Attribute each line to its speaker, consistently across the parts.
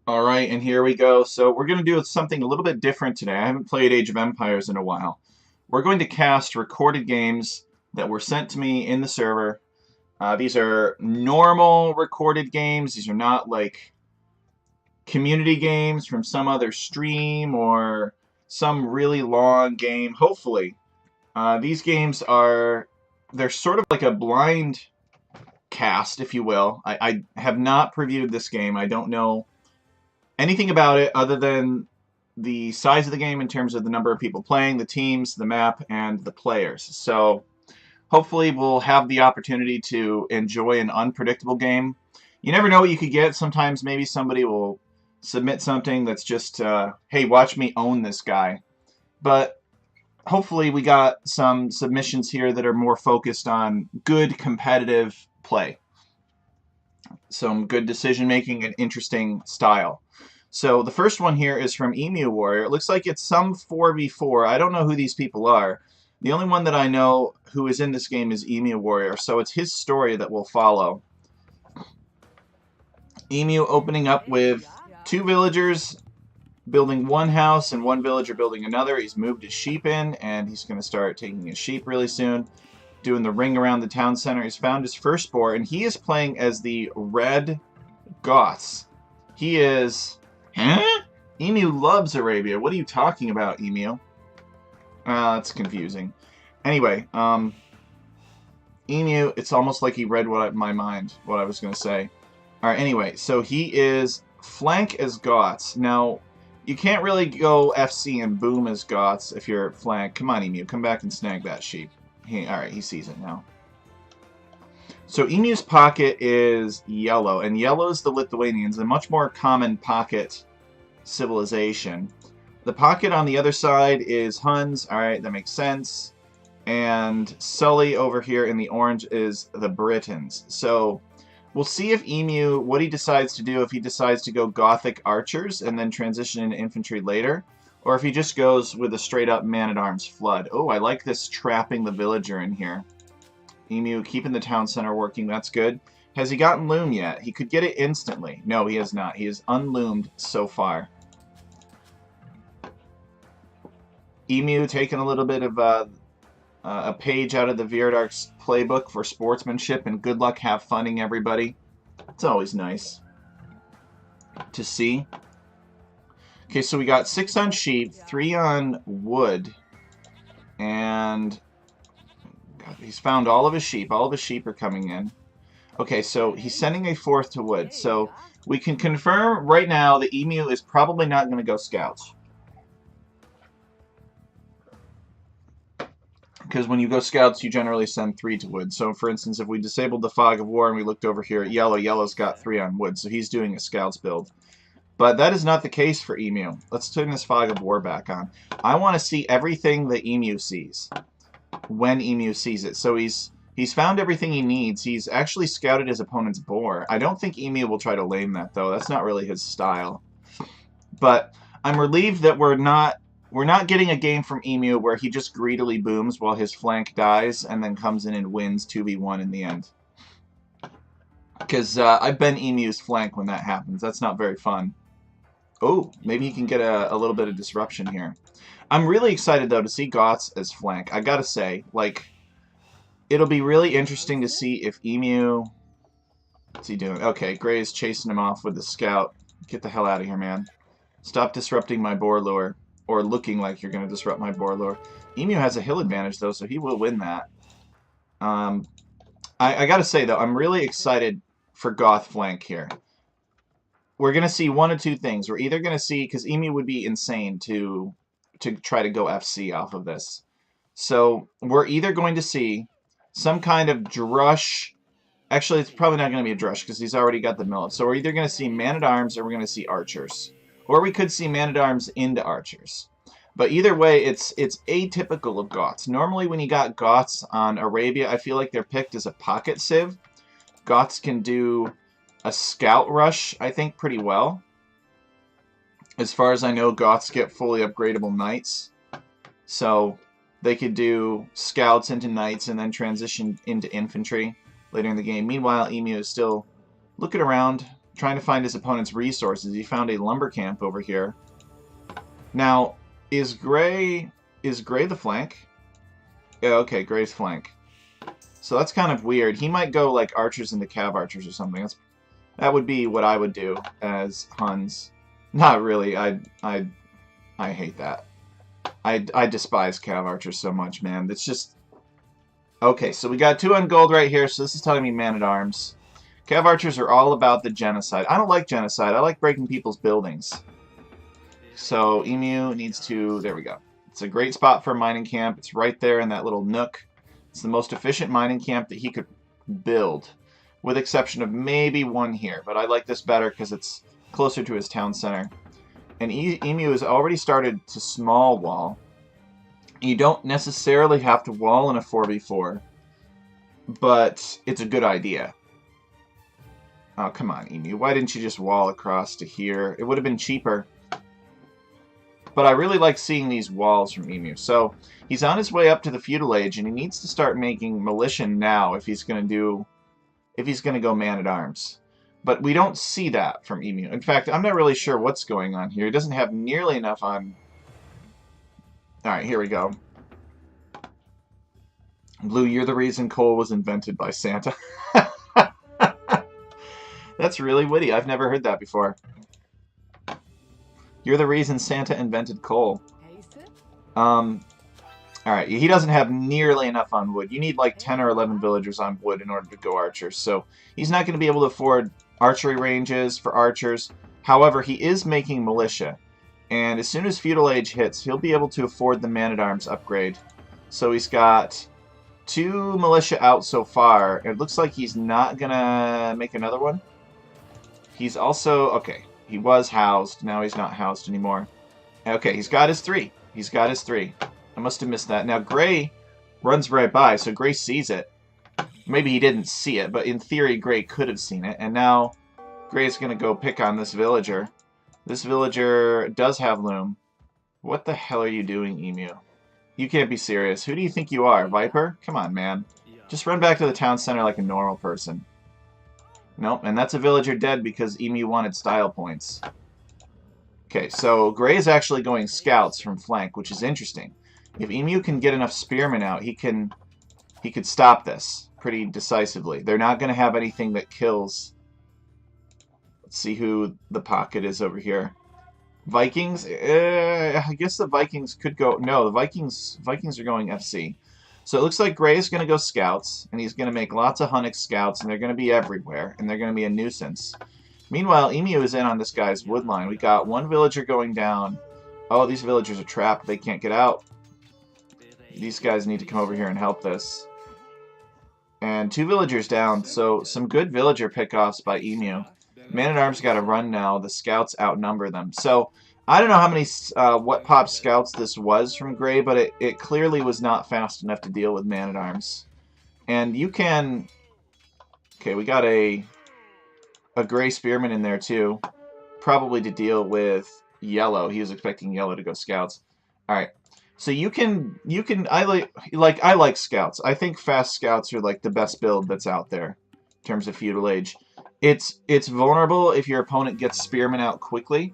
Speaker 1: Alright, and here we go. So we're going to do something a little bit different today. I haven't played Age of Empires in a while. We're going to cast recorded games that were sent to me in the server. These are normal recorded games. These are not like community games from some other stream or some really long game. Hopefully. These games they're sort of like a blind cast, if you will. I have not previewed this game. I don't know anything about it other than the size of the game in terms of the number of people playing, the teams, the map, and the players. So hopefully we'll have the opportunity to enjoy an unpredictable game. You never know what you could get. Sometimes maybe somebody will submit something that's just, hey, watch me own this guy. But hopefully we got some submissions here that are more focused on good competitive play. Some good decision making and interesting style. So the first one here is from Emu Warrior. It looks like it's some 4v4. I don't know who these people are. The only one that I know who is in this game is Emu Warrior, so it's his story that we'll follow. Emu opening up with 2 villagers building one house and 1 villager building another. He's moved his sheep in, and he's going to start taking his sheep really soon. Doing the ring around the town center. He's found his first boar, and he is playing as the Red Goths. He is... Huh? Emu loves Arabia. What are you talking about, Emu? That's confusing. Anyway, Emu, it's almost like he read what I was going to say. Alright, anyway, so he is flank as Goths. Now, you can't really go FC and boom as Goths if you're flank. Come on, Emu, come back and snag that sheep. Alright, he sees it now. So Emu's pocket is yellow, and yellow is the Lithuanians, a much more common pocket civilization. The pocket on the other side is Huns. Alright, that makes sense. And Sully over here in the orange is the Britons. So we'll see if Emu, what he decides to do, if he decides to go Gothic archers and then transition into infantry later, or if he just goes with a straight-up man-at-arms flood. Oh, I like this trapping the villager in here. Emu keeping the town center working, that's good. Has he gotten loom yet? He could get it instantly. No, he has not. He is unloomed so far. Emu taking a little bit of a page out of the Viardark's playbook for sportsmanship and good luck have funning everybody. It's always nice to see. Okay, so we got 6 on sheep, 3 on wood, and God, he's found all of his sheep. All of his sheep are coming in. Okay, so he's sending a 4th to wood. So we can confirm right now that Emu is probably not going to go scouts. Because when you go scouts, you generally send 3 to wood. So, for instance, if we disabled the Fog of War and we looked over here at yellow, yellow's got 3 on wood, so he's doing a scouts build. But that is not the case for Emu. Let's turn this Fog of War back on. I want to see everything that Emu sees when Emu sees it. So he's found everything he needs. He's actually scouted his opponent's boar. I don't think Emu will try to lame that, though. That's not really his style. But I'm relieved that we're not getting a game from Emu where he just greedily booms while his flank dies and then comes in and wins 2v1 in the end. Because I've been Emu's flank when that happens. That's not very fun. Oh, maybe he can get a little bit of disruption here. I'm really excited, though, to see Goths as flank. I gotta say, like, it'll be really interesting to see if Emu... What's he doing? Okay, Gray's chasing him off with the scout. Get the hell out of here, man. Stop disrupting my boar lure. Or looking like you're going to disrupt my boar lure. Emu has a hill advantage, though, so he will win that. I gotta say, though, I'm really excited for Goth flank here. We're going to see one of 2 things. We're either going to see, because Emu would be insane to try to go FC off of this. So we're either going to see some kind of drush. Actually, it's probably not going to be a drush because he's already got the millet. So we're either going to see man-at-arms or we're going to see archers. Or we could see man-at-arms into archers. But either way, it's atypical of Goths. Normally when you got Goths on Arabia, I feel like they're picked as a pocket civ. Goths can do a scout rush, I think, pretty well. As far as I know, Goths get fully upgradable knights. So they could do scouts into knights and then transition into infantry later in the game. Meanwhile, Emu is still looking around, trying to find his opponent's resources. He found a lumber camp over here. Now, is Gray the flank? Yeah, okay, Gray's flank. So that's kind of weird. He might go like archers into cav archers or something. That would be what I would do as Huns. Not really. I hate that. I despise cav archers so much, man. It's just... Okay, so we got 2 on gold right here, so this is telling me man-at-arms. Cav archers are all about the genocide. I don't like genocide. I like breaking people's buildings. So Emu needs to... There we go. It's a great spot for a mining camp. It's right there in that little nook. It's the most efficient mining camp that he could build, with exception of maybe one here. But I like this better because it's closer to his town center. And Emu has already started to small wall. You don't necessarily have to wall in a 4v4, but it's a good idea. Oh, come on, Emu. Why didn't you just wall across to here? It would have been cheaper. But I really like seeing these walls from Emu. So he's on his way up to the feudal age, and he needs to start making militia now if he's going to go man-at-arms. But we don't see that from Emu. In fact, I'm not really sure what's going on here. He doesn't have nearly enough on... Alright, here we go. Blue, you're the reason coal was invented by Santa. That's really witty. I've never heard that before. You're the reason Santa invented coal. Alright, he doesn't have nearly enough on wood. You need like 10 or 11 villagers on wood in order to go archers. So he's not going to be able to afford archery ranges for archers. However, he is making militia. And as soon as feudal age hits, he'll be able to afford the man-at-arms upgrade. So he's got 2 militia out so far. It looks like he's not going to make another one. He's also... Okay, he was housed. Now he's not housed anymore. Okay, he's got his 3. He's got his 3. I must have missed that. Now, Gray runs right by, so Gray sees it. Maybe he didn't see it, but in theory, Gray could have seen it. And now, Gray's going to go pick on this villager. This villager does have loom. What the hell are you doing, Emu? You can't be serious. Who do you think you are, Viper? Come on, man. Just run back to the town center like a normal person. Nope, and that's a villager dead because Emu wanted style points. Okay, so Gray is actually going scouts from flank, which is interesting. If Emu can get enough spearmen out, he could stop this pretty decisively. They're not going to have anything that kills. Let's see who the pocket is over here. Vikings? I guess the Vikings could go... No, the Vikings are going FC. So it looks like Gray is going to go scouts, and he's going to make lots of Hunnic scouts, and they're going to be everywhere, and they're going to be a nuisance. Meanwhile, Emu is in on this guy's wood line. We got 1 villager going down. Oh, these villagers are trapped. They can't get out. These guys need to come over here and help this. And 2 villagers down, so some good villager pickoffs by Emu. Man-at-Arms got to run now. The scouts outnumber them. So, I don't know how many what pop scouts this was from Gray, but it clearly was not fast enough to deal with Man-at-Arms. And you can... Okay, we got a Gray Spearman in there too. Probably to deal with Yellow. He was expecting Yellow to go scouts. Alright. So you can I like scouts. I think fast scouts are like the best build that's out there in terms of feudal age. It's vulnerable if your opponent gets spearmen out quickly.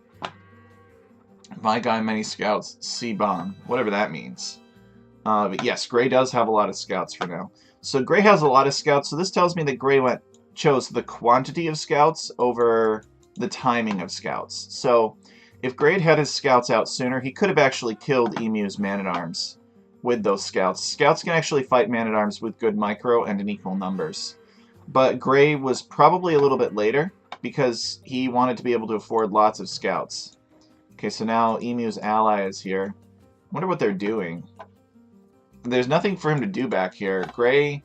Speaker 1: My guy, many scouts, C-bomb, whatever that means. But yes, Gray does have a lot of scouts for now. So Gray has a lot of scouts. So this tells me that Gray chose the quantity of scouts over the timing of scouts. So if Gray had his scouts out sooner, he could have actually killed Emu's Man-at-Arms with those scouts. Scouts can actually fight Man-at-Arms with good micro and in equal numbers. But Gray was probably a little bit later because he wanted to be able to afford lots of scouts. Okay, so now Emu's ally is here. I wonder what they're doing. There's nothing for him to do back here. Gray,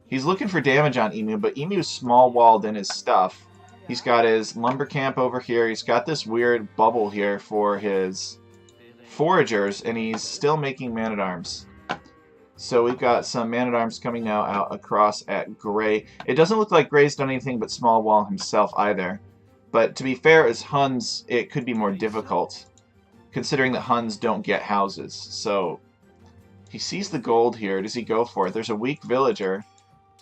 Speaker 1: he's looking for damage on Emu, but Emu's small-walled in his stuff. He's got his lumber camp over here. He's got this weird bubble here for his foragers, and he's still making Man-at-Arms. So we've got some Man-at-Arms coming now out across at Gray. It doesn't look like Gray's done anything but small wall himself either. But to be fair, as Huns, it could be more difficult, considering that Huns don't get houses. So he sees the gold here. Does he go for it? There's a weak villager,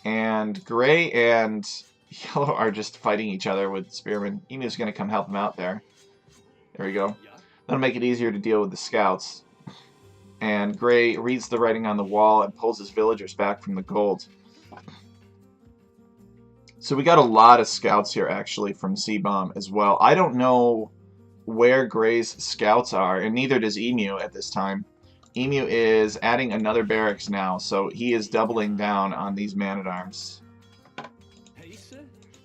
Speaker 1: and Gray and Yellow are just fighting each other with Spearman. Emu's going to come help him out there. There we go. That'll make it easier to deal with the scouts. And Gray reads the writing on the wall and pulls his villagers back from the gold. So we got a lot of scouts here, actually, from C-Bomb as well. I don't know where Gray's scouts are, and neither does Emu at this time. Emu is adding another barracks now, so he is doubling down on these man-at-arms.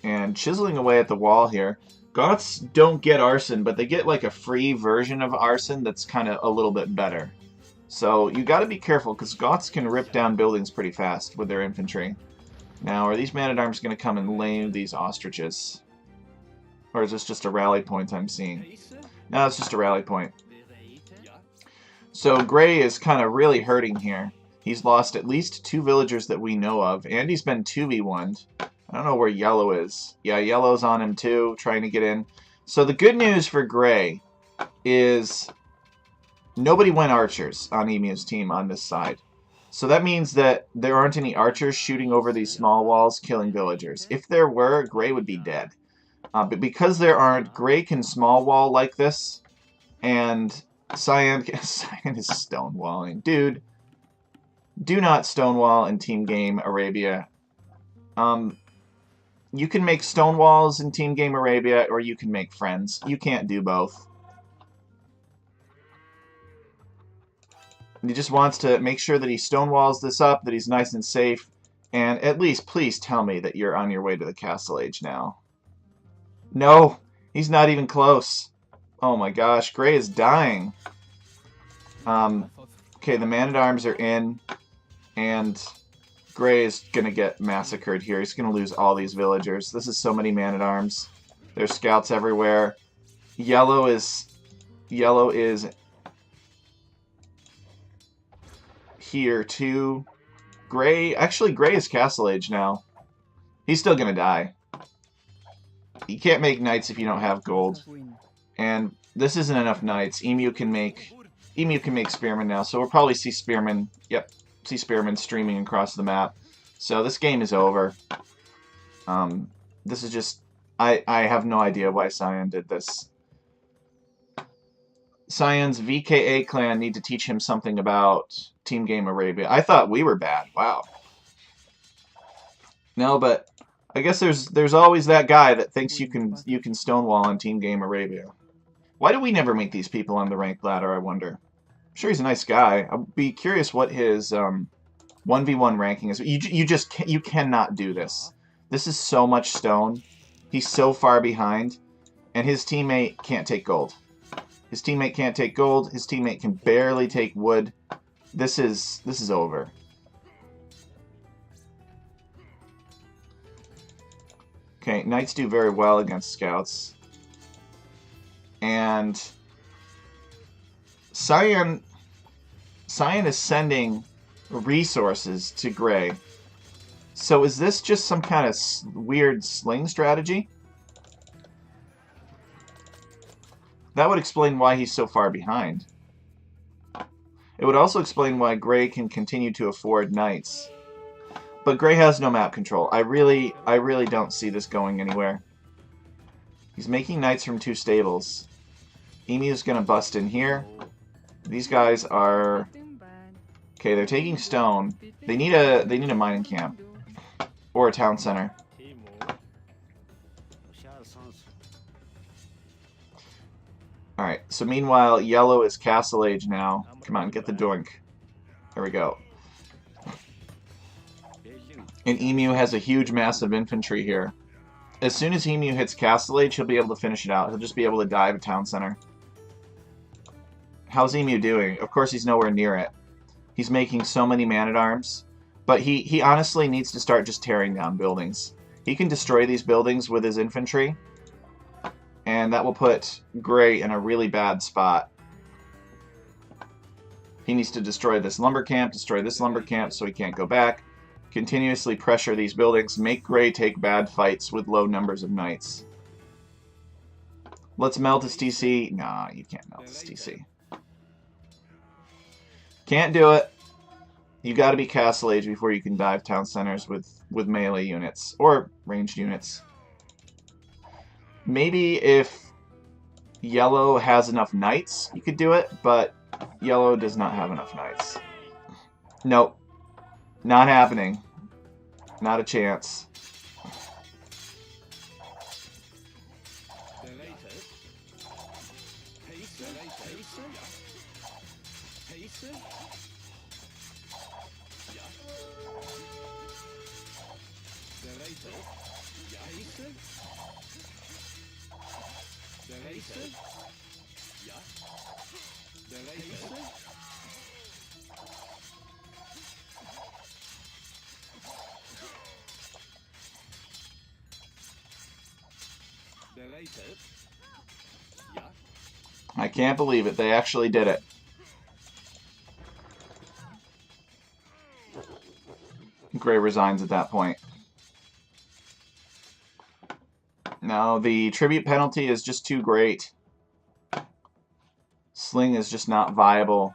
Speaker 1: And chiseling away at the wall here. Goths don't get arson, but they get like a free version of arson that's kind of a little bit better. So you got to be careful, because Goths can rip down buildings pretty fast with their infantry. Now, are these man-at-arms going to come and lay these ostriches? Or is this just a rally point I'm seeing? No, it's just a rally point. So Gray is kind of really hurting here. He's lost at least 2 villagers that we know of, and he's been 2v1'd. I don't know where Yellow is. Yeah, Yellow's on him too, trying to get in. So the good news for Gray is nobody went archers on Emu's team on this side. So that means that there aren't any archers shooting over these small walls, killing villagers. If there were, Gray would be dead. But because there aren't, Gray can small wall like this, and Cyan is stonewalling. Dude, do not stonewall in Team Game Arabia. You can make stonewalls in Team Game Arabia, or you can make friends. You can't do both. He just wants to make sure that he stonewalls this up, that he's nice and safe, and at least please tell me that you're on your way to the Castle Age now. No, he's not even close. Oh my gosh, Gray is dying. Okay, the man-at-arms are in, and Gray is going to get massacred here. He's going to lose all these villagers. This is so many man-at-arms. There's scouts everywhere. Yellow is here too. Gray is Castle Age now. He's still going to die. You can't make knights if you don't have gold. And this isn't enough knights. Emu can make Spearman now, so we'll probably see Spearman. Yep, see Spearman streaming across the map. So this game is over. This is just I have no idea why Cyan did this. Cyan's VKA clan need to teach him something about Team Game Arabia. I thought we were bad. Wow. No, but I guess there's always that guy that thinks you can stonewall on Team Game Arabia. Why do we never meet these people on the ranked ladder, I wonder? I'm sure he's a nice guy. I'll be curious what his 1v1 ranking is. You cannot do this. This is so much stone. He's so far behind, and his teammate can't take gold. His teammate can't take gold. His teammate can barely take wood. This is over. Okay, knights do very well against scouts. And Cyan is sending resources to Gray. So is this just some kind of weird sling strategy? That would explain why he's so far behind. It would also explain why Gray can continue to afford knights. But Gray has no map control. I really don't see this going anywhere. He's making knights from 2 stables. Emu's gonna bust in here. These guys are... Okay, they're taking stone. They need a mining camp. Or a town center. Alright, so meanwhile, Yellow is Castle Age now. Come on, get the doink. There we go. And Emu has a huge mass of infantry here. As soon as Emu hits Castle Age, he'll be able to finish it out. He'll just be able to dive a town center. How's Emu doing? Of course he's nowhere near it. He's making so many man-at-arms. But he honestly needs to start just tearing down buildings. He can destroy these buildings with his infantry. And that will put Gray in a really bad spot. He needs to destroy this lumber camp, destroy this lumber camp so he can't go back. Continuously pressure these buildings, make Gray take bad fights with low numbers of knights. Let's melt his TC. Nah, you can't melt his TC. Can't do it. You got to be Castle Age before you can dive town centers with melee units or ranged units. Maybe if yellow has enough knights, you could do it, but yellow does not have enough knights. Nope. Not happening. Not a chance. I can't believe it. They actually did it. Gray resigns at that point. No, the tribute penalty is just too great. Sling is just not viable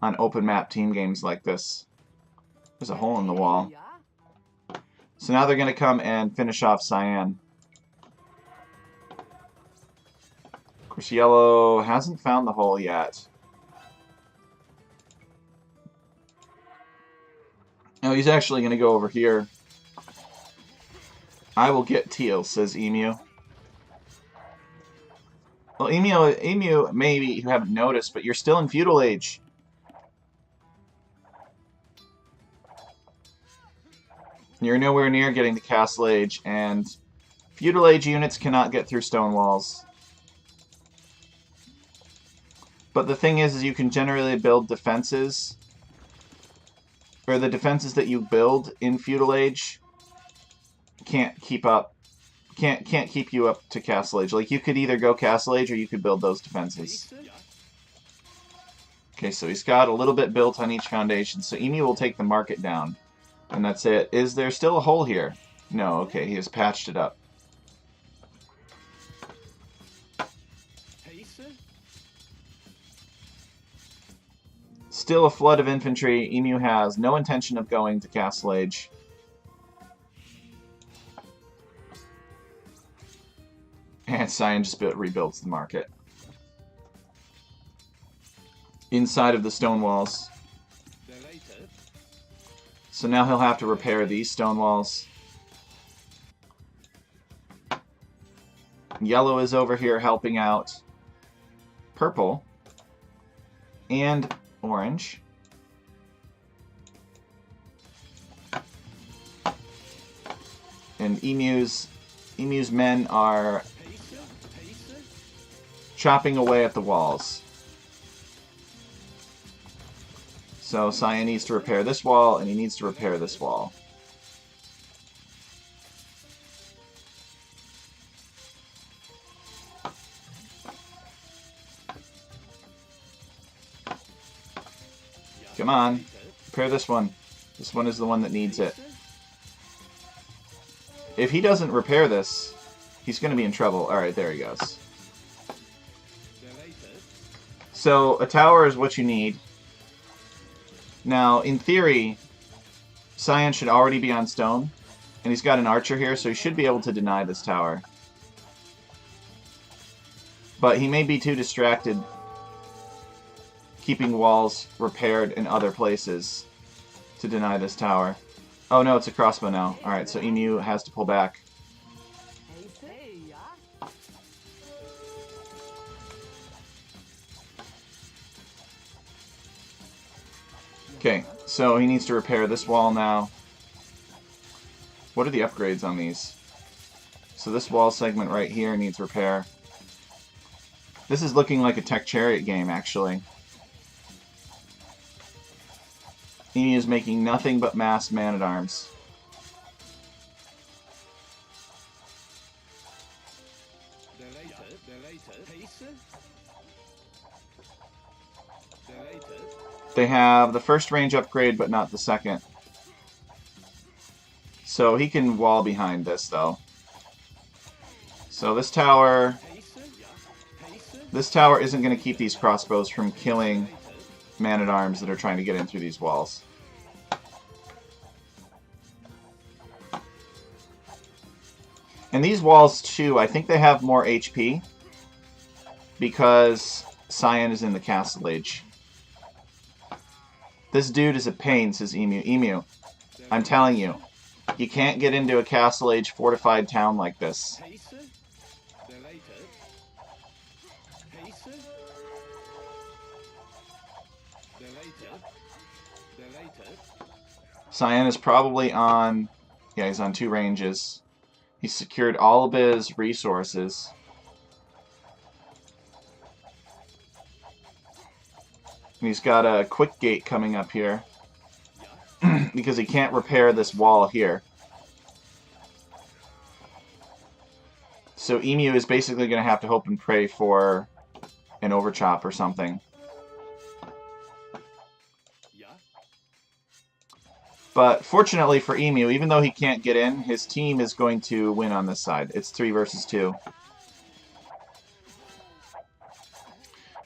Speaker 1: on open map team games like this. There's a hole in the wall. So now they're going to come and finish off Cyan. Of course, yellow hasn't found the hole yet. No, he's actually going to go over here. I will get teal, says Emu. Well, Emu, maybe you haven't noticed, but you're still in Feudal Age. You're nowhere near getting to Castle Age, and Feudal Age units cannot get through stone walls. But the thing is you can generally build defenses, or the defenses that you build in Feudal Age can't keep up, can't keep you up to Castle Age. Like, you could either go Castle Age or you could build those defenses. Okay, so he's got a little bit built on each foundation, so Emu will take the market down. And that's it. Is there still a hole here? No, okay, he has patched it up. Still a flood of infantry. Emu has no intention of going to Castle Age. And Cyan just rebuilds the market. Inside of the stone walls. So now he'll have to repair these stone walls. Yellow is over here helping out purple and orange. And Emu's men are chopping away at the walls. So Cyan needs to repair this wall, and he needs to repair this wall. Come on, repair this one. This one is the one that needs it. If he doesn't repair this, he's going to be in trouble. Alright, there he goes. So, a tower is what you need. Now, in theory, Cyan should already be on stone, and he's got an archer here, so he should be able to deny this tower. But he may be too distracted keeping walls repaired in other places to deny this tower. Oh no, it's a crossbow now. Alright, so Emu has to pull back. Okay, so he needs to repair this wall now. What are the upgrades on these? So this wall segment right here needs repair. This is looking like a Tech Chariot game, actually. Emu is making nothing but massed man-at-arms. They have the first range upgrade, but not the second. So he can wall behind this, though. So this tower isn't going to keep these crossbows from killing man-at-arms that are trying to get in through these walls. And these walls, too, I think they have more HP because Cyan is in the Castle Age. This dude is a pain, says Emu. Emu, I'm telling you, you can't get into a Castle Age fortified town like this. Cyan is probably on... Yeah, he's on 2 ranges. He's secured all of his resources. And he's got a quick gate coming up here. Because he can't repair this wall here. So Emu is basically going to have to hope and pray for an overchop or something. But fortunately for Emu, even though he can't get in, his team is going to win on this side. It's 3 versus 2.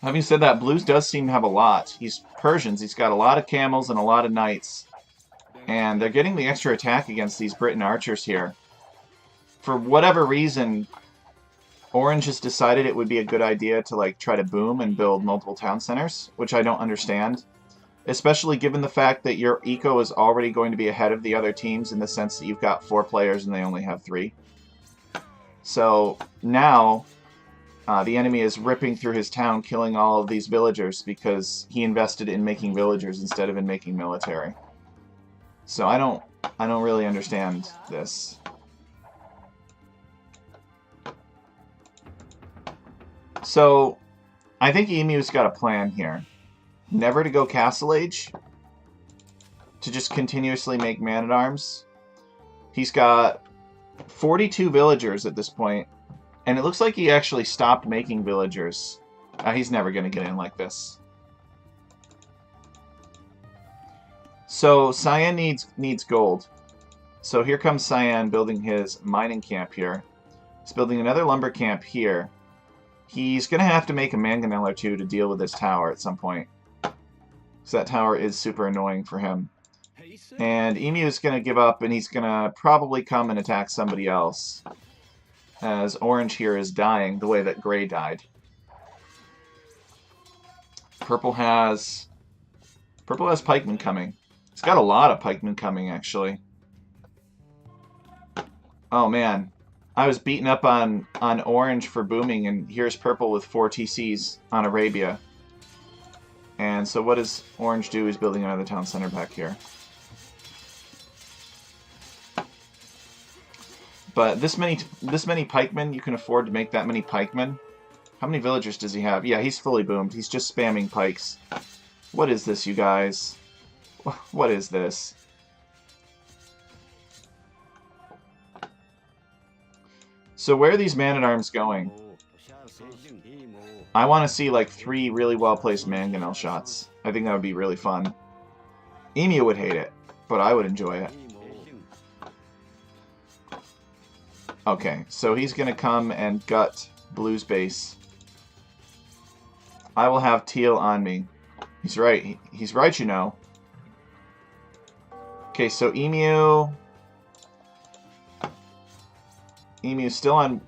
Speaker 1: Having said that, Blues does seem to have a lot. He's Persians. He's got a lot of camels and a lot of knights. And they're getting the extra attack against these Briton archers here. For whatever reason, Orange has decided it would be a good idea to like try to boom and build multiple town centers, which I don't understand. Especially given the fact that your eco is already going to be ahead of the other teams in the sense that you've got 4 players and they only have 3. So now the enemy is ripping through his town, killing all of these villagers because he invested in making villagers instead of in making military. So I don't really understand this. So I think Emu's got a plan here. Never to go Castle Age. To just continuously make man-at-arms. He's got 42 villagers at this point. And it looks like he actually stopped making villagers. He's never going to get in like this. So Cyan needs gold. So here comes Cyan building his mining camp here. He's building another lumber camp here. He's going to have to make a mangonel or 2 to deal with this tower at some point. So that tower is super annoying for him. And Emu is going to give up, and he's going to probably come and attack somebody else. As Orange here is dying the way that Gray died. Purple has pikemen coming. He's got a lot of pikemen coming, actually. Oh, man. I was beaten up on Orange for booming, and here's Purple with 4 TCs on Arabia. And so what does Orange do? He's building another town center back here. But this many pikemen, you can afford to make that many pikemen. How many villagers does he have? Yeah, he's fully boomed. He's just spamming pikes. What is this, you guys? What is this? So where are these man-at-arms going? I want to see like 3 really well-placed mangonel shots. I think that would be really fun. Emu would hate it, but I would enjoy it. Okay, so he's going to come and gut Blue's base. I will have Teal on me. He's right. He's right, you know. Okay, so Emu's still on...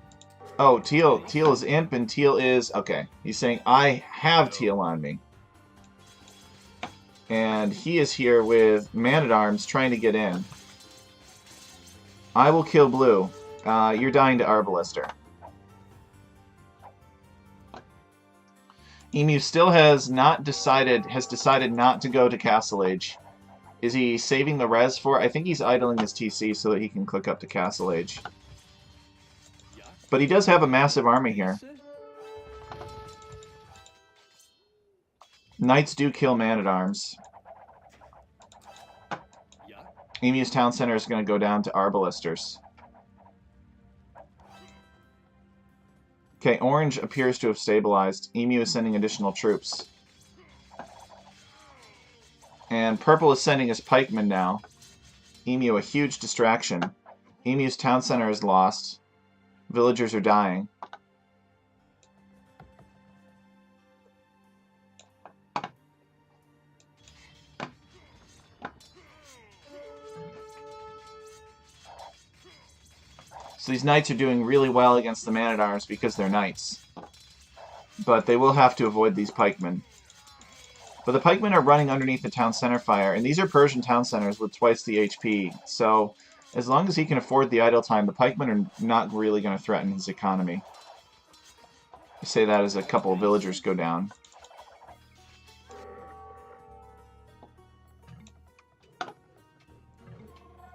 Speaker 1: Oh, Teal is Imp, and Teal is... Okay, he's saying, I have Teal on me. And he is here with Man-at-Arms trying to get in. I will kill Blue. You're dying to Arbalister. Emu still has decided not to go to Castle Age. Is he saving the res for it? I think he's idling his TC so that he can click up to Castle Age. But he does have a massive army here. Knights do kill Man-at-Arms. Emu's town center is going to go down to Arbalisters. Okay, Orange appears to have stabilized. Emu is sending additional troops. And Purple is sending his pikemen now. Emu, a huge distraction. Emu's town center is lost. Villagers are dying. So these knights are doing really well against the man-at-arms because they're knights. But they will have to avoid these pikemen. But the pikemen are running underneath the town center fire, and these are Persian town centers with twice the HP. So as long as he can afford the idle time, the pikemen are not really going to threaten his economy. I say that as a couple of villagers go down.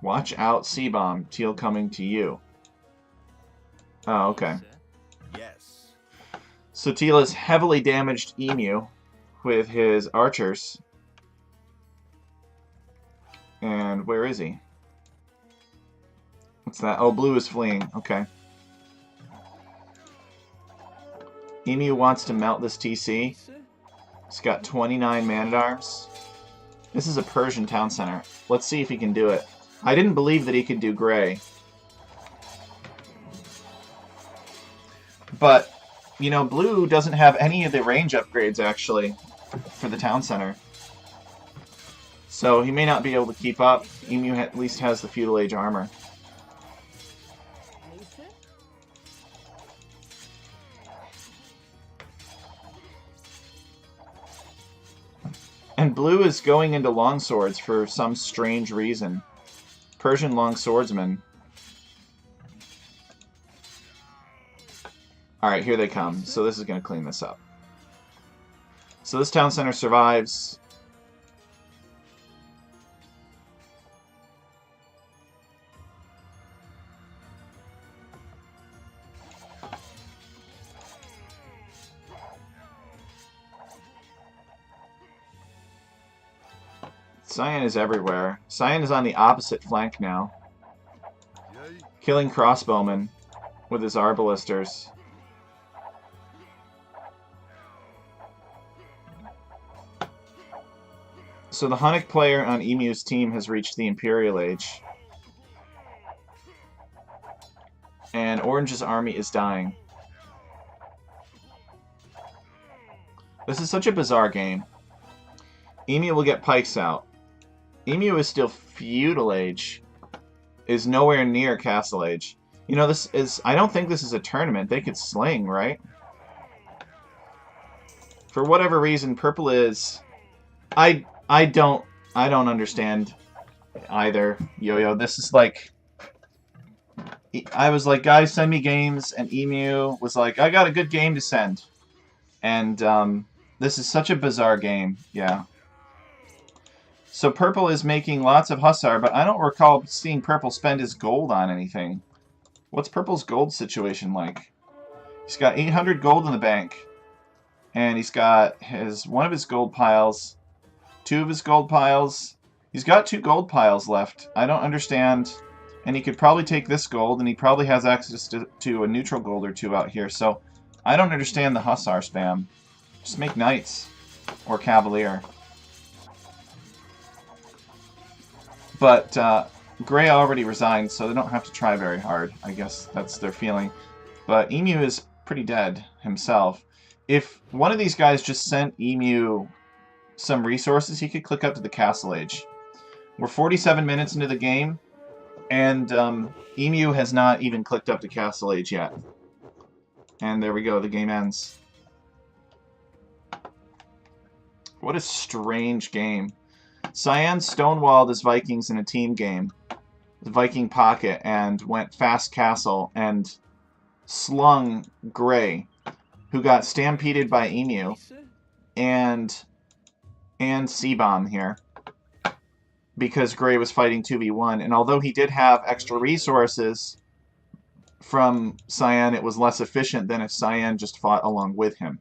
Speaker 1: Watch out, C-bomb. Teal coming to you. Oh, okay.
Speaker 2: Yes.
Speaker 1: So Teal has heavily damaged Emu with his archers. And where is he? What's that? Oh, blue is fleeing. Okay. Emu wants to melt this TC. He's got 29 man-at-arms. This is a Persian town center. Let's see if he can do it. I didn't believe that he could do gray. But, you know, blue doesn't have any of the range upgrades, actually, for the town center. So he may not be able to keep up. Emu at least has the feudal age armor. And blue is going into longswords for some strange reason. Persian longswordsman. Alright, here they come. So this is going to clean this up. So this town center survives. Cyan is everywhere. Cyan is on the opposite flank now. Killing crossbowmen with his arbalisters. So the Hunnic player on Emu's team has reached the Imperial Age. And Orange's army is dying. This is such a bizarre game. Emu will get pikes out. Emu is still feudal age. Is nowhere near castle age. You know, this is... I don't think this is a tournament. They could sling, right? For whatever reason, purple is... I don't understand either, Yo-Yo. This is like... I was like, guys, send me games, and Emu was like, I got a good game to send. And, this is such a bizarre game. Yeah. So purple is making lots of hussar, but I don't recall seeing purple spend his gold on anything. What's purple's gold situation like? He's got 800 gold in the bank. And he's got one of his gold piles, 2 of his gold piles. He's got 2 gold piles left. I don't understand. And he could probably take this gold, and he probably has access to a neutral gold or 2 out here. So I don't understand the hussar spam. Just make knights. Or cavalier. But Gray already resigned, so they don't have to try very hard. I guess that's their feeling. But Emu is pretty dead himself. If one of these guys just sent Emu some resources, he could click up to the castle age. We're 47 minutes into the game, and Emu has not even clicked up to castle age yet. And there we go, the game ends. What a strange game. Cyan stonewalled his Vikings in a team game, the Viking Pocket, and went fast castle and slung Gray, who got stampeded by Emu, and C-bomb here, because Gray was fighting 2v1. And although he did have extra resources from Cyan, it was less efficient than if Cyan just fought along with him.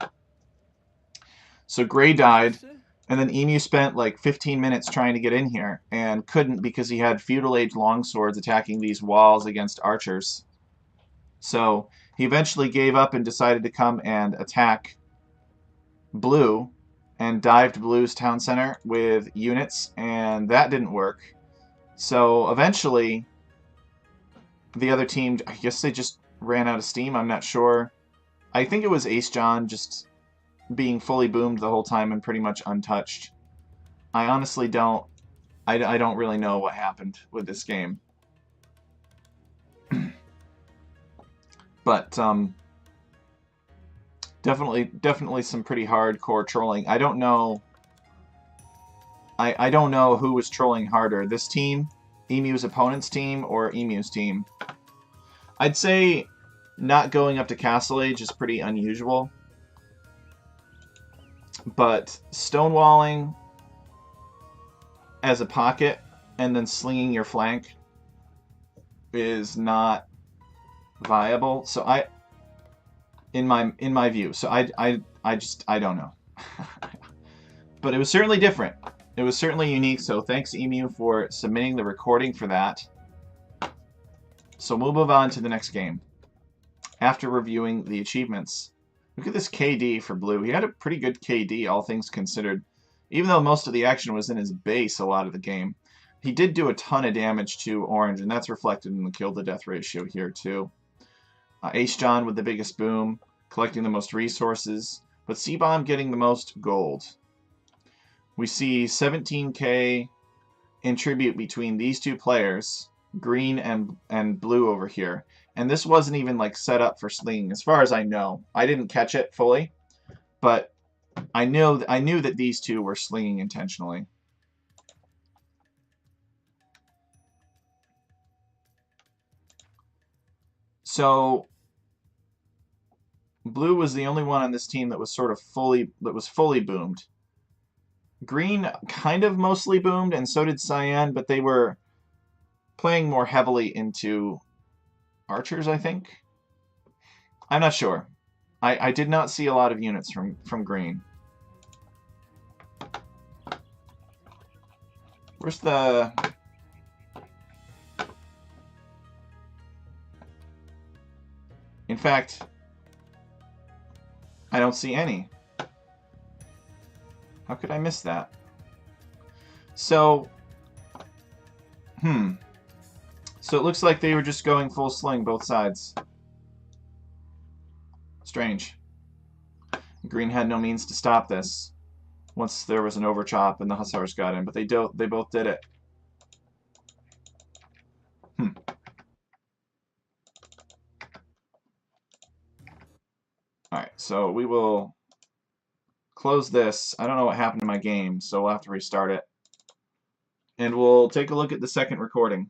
Speaker 1: So Gray died. And then Emu spent like 15 minutes trying to get in here and couldn't because he had feudal age longswords attacking these walls against archers. So he eventually gave up and decided to come and attack blue and dived blue's town center with units, and that didn't work. So eventually the other team, I guess they just ran out of steam. I'm not sure. I think it was Ace John just being fully boomed the whole time and pretty much untouched. I honestly don't... I don't really know what happened with this game. But definitely some pretty hardcore trolling. I don't know. I don't know who was trolling harder, this team, Emu's opponent's team, or Emu's team. I'd say not going up to Castle Age is pretty unusual, but stonewalling as a pocket and then slinging your flank is not viable. So in my view, so I don't know. But it was certainly different. It was certainly unique, so thanks Emu for submitting the recording for that. So we'll move on to the next game. After reviewing the achievements. Look at this KD for Blue. He had a pretty good KD, all things considered. Even though most of the action was in his base a lot of the game. He did do a ton of damage to Orange, and that's reflected in the kill-to-death ratio here, too. Ace John with the biggest boom, collecting the most resources, but C-Bomb getting the most gold. We see 17k in tribute between these two players, green and blue over here. And this wasn't even like set up for slinging, as far as I know. I didn't catch it fully, but I knew that these two were slinging intentionally. So blue was the only one on this team that was sort of fully boomed. Green kind of mostly boomed, and so did Cyan, but they were playing more heavily into archers, I think. I'm not sure. I did not see a lot of units from green. Where's the... In fact, I don't see any. How could I miss that? So, So it looks like they were just going full sling both sides. Strange. Green had no means to stop this once there was an overchop and the Hussars got in, but they both did it. Alright, so we will close this. I don't know what happened to my game, so we'll have to restart it. And we'll take a look at the second recording.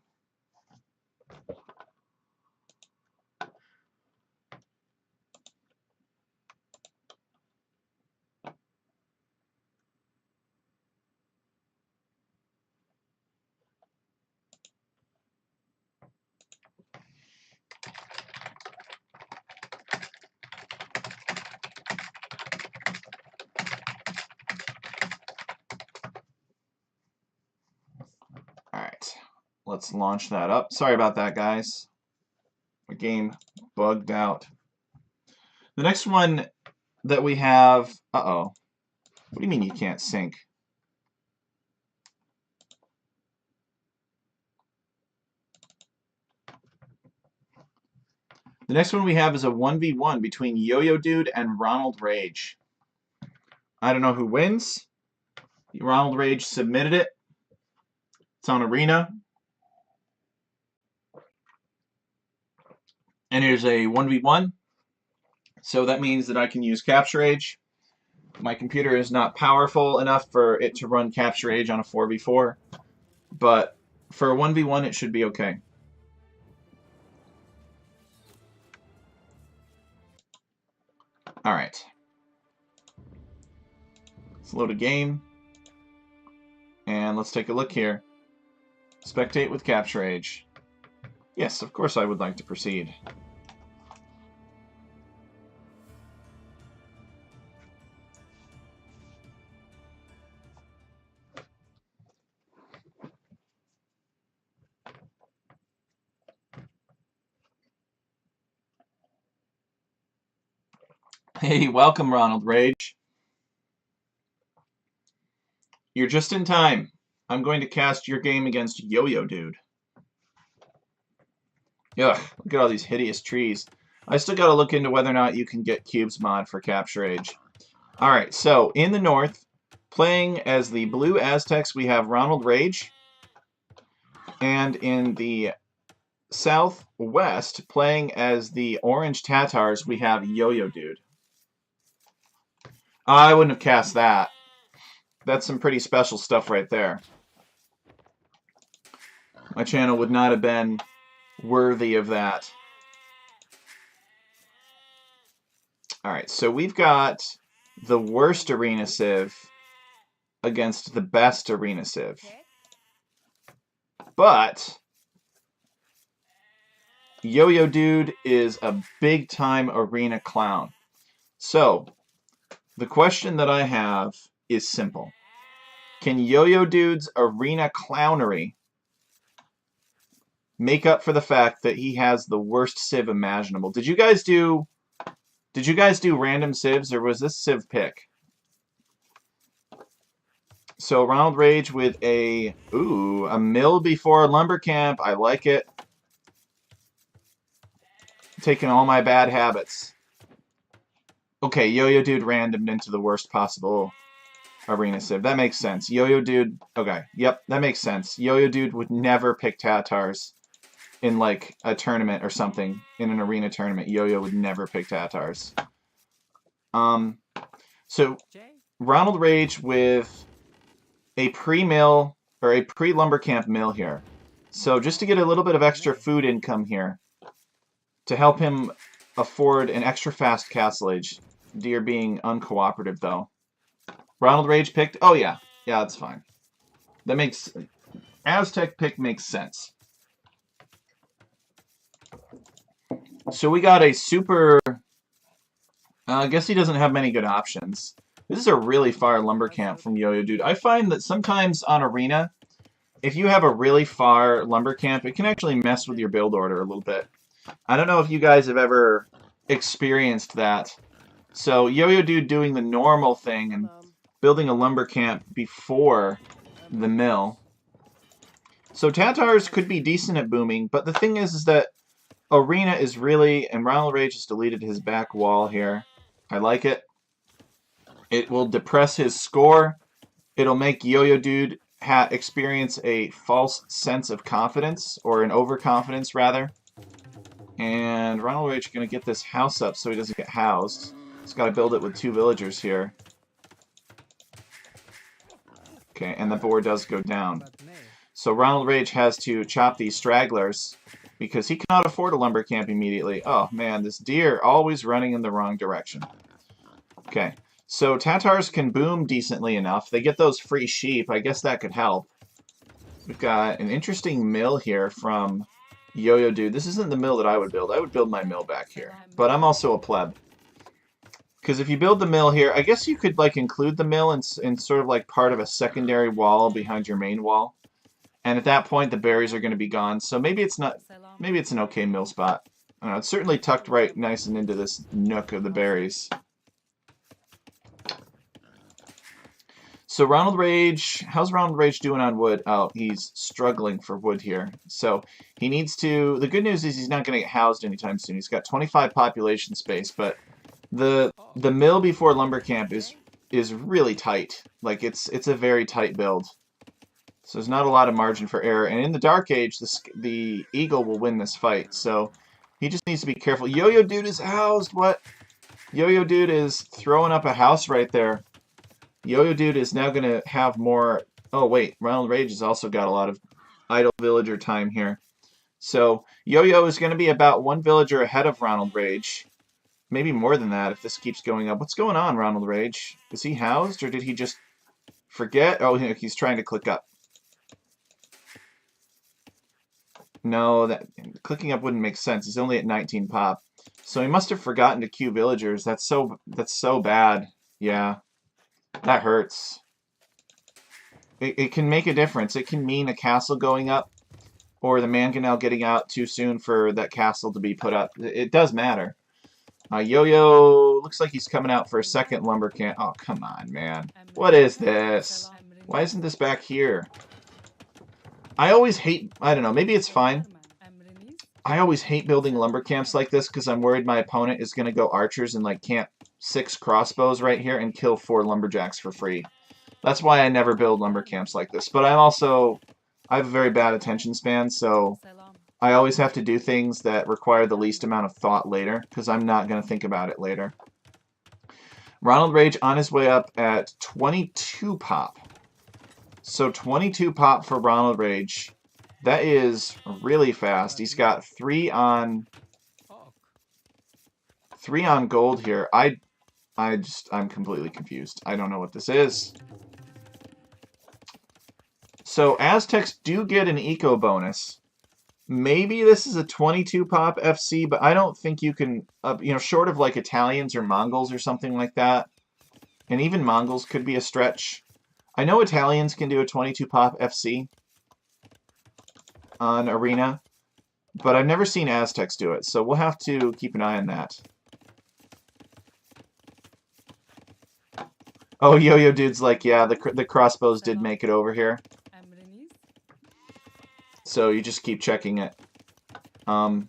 Speaker 1: Let's launch that up. Sorry about that, guys. The game bugged out. The next one that we have... Uh-oh. What do you mean you can't sync? The next one we have is a 1v1 between Yo-Yo Dude and Ronald Rage. I don't know who wins. Ronald Rage submitted it. It's on Arena. And here's a 1v1. So that means that I can use Capture Age. My computer is not powerful enough for it to run Capture Age on a 4v4. But for a 1v1, it should be okay. Alright. Let's load a game. And let's take a look here. Spectate with Capture Age. Yes, of course I would like to proceed. Hey, welcome, Ronald Rage. You're just in time. I'm going to cast your game against Yo-Yo Dude. Ugh, look at all these hideous trees. I still got to look into whether or not you can get Cubes mod for Capture Age. Alright, so in the north, playing as the Blue Aztecs, we have Ronald Rage. And in the southwest, playing as the Orange Tatars, we have Yo-Yo Dude. I wouldn't have cast that. That's some pretty special stuff right there. My channel would not have been worthy of that. Alright, so we've got the worst Arena Civ against the best Arena Civ. But Yo-Yo Dude is a big-time arena clown. So, the question that I have is simple. Can Yo-Yo Dude's arena clownery make up for the fact that he has the worst Civ imaginable? Did you guys do random Civs, or was this Civ pick? So Ronald Rage with a mill before lumber camp. I like it. Taking all my bad habits. Okay, Yo-Yo Dude randomed into the worst possible arena Civ. That makes sense. Yo-Yo Dude, okay, yep, that makes sense. Yo-Yo Dude would never pick Tatars in like a tournament or something, in an arena tournament. Yo-Yo would never pick Tatars. So Ronald Rage with a pre-mill, or a pre-lumber camp mill here. So just to get a little bit of extra food income here, to help him afford an extra fast castle age. Deer being uncooperative, though. Ronald Rage picked... Oh, yeah. Yeah, that's fine. That makes... Aztec pick makes sense. So we got a super... I guess he doesn't have many good options. This is a really far lumber camp from Yo-Yo Dude. I find that sometimes on Arena, if you have a really far lumber camp, it can actually mess with your build order a little bit. I don't know if you guys have ever experienced that. So Yo-Yo Dude doing the normal thing and building a lumber camp before the mill. So Tatars could be decent at booming, but the thing is that Arena is really... And Ronald Rage has deleted his back wall here. I like it. It will depress his score. It'll make Yo-Yo Dude experience a false sense of confidence, or an overconfidence, rather. And Ronald Rage is going to get this house up so he doesn't get housed. He's got to build it with 2 villagers here. Okay, and the board does go down. So Ronald Rage has to chop these stragglers because he cannot afford a lumber camp immediately. Oh man, this deer always running in the wrong direction. Okay, so Tatars can boom decently enough. They get those free sheep. I guess that could help. We've got an interesting mill here from Yo-Yo Dude. This isn't the mill that I would build. I would build my mill back here. But I'm also a pleb. Because if you build the mill here, I guess you could like include the mill in sort of like part of a secondary wall behind your main wall. And at that point, the berries are going to be gone. So maybe it's not. Maybe it's an okay mill spot. I don't know. It's certainly tucked right nice and into this nook of the berries. So Ronald Rage, how's Ronald Rage doing on wood? Oh, he's struggling for wood here. So he needs to. The good news is he's not going to get housed anytime soon. He's got 25 population space, but the mill before lumber camp is really tight. Like it's a very tight build. So there's not a lot of margin for error. And in the Dark Age, the Eagle will win this fight. So he just needs to be careful. Yo-Yo Dude is housed. What? Yo-Yo Dude is throwing up a house right there. Yo-Yo Dude is now going to have more... Oh, wait. Ronald Rage has also got a lot of idle villager time here. So Yo-Yo is going to be about 1 villager ahead of Ronald Rage. Maybe more than that if this keeps going up. What's going on, Ronald Rage? Is he housed, or did he just forget? Oh, he's trying to click up. No, that clicking up wouldn't make sense. He's only at 19 pop. So he must have forgotten to queue villagers. That's so bad. Yeah. That hurts. It can make a difference. It can mean a castle going up, or the mangonel getting out too soon for that castle to be put up. It does matter. Yo-Yo looks like he's coming out for a second lumber camp. Oh, come on, man. What is this? Why isn't this back here? I always hate... I don't know. Maybe it's fine. I always hate building lumber camps like this because I'm worried my opponent is going to go archers and like camp 6 crossbows right here and kill 4 lumberjacks for free. That's why I never build lumber camps like this. But I have a very bad attention span, so I always have to do things that require the least amount of thought later, because I'm not going to think about it later. Ronald Rage on his way up at 22 pop. So 22 pop for Ronald Rage. That is really fast. He's got 3 on gold here. I'm completely confused. I don't know what this is. So Aztecs do get an eco bonus. Maybe this is a 22 pop FC, but I don't think you can, short of like Italians or Mongols or something like that. And even Mongols could be a stretch. I know Italians can do a 22 pop FC on Arena, but I've never seen Aztecs do it, so we'll have to keep an eye on that. Oh, Yo-Yo Dude's like, yeah, the crossbows did make it over here. So you just keep checking it. Okay,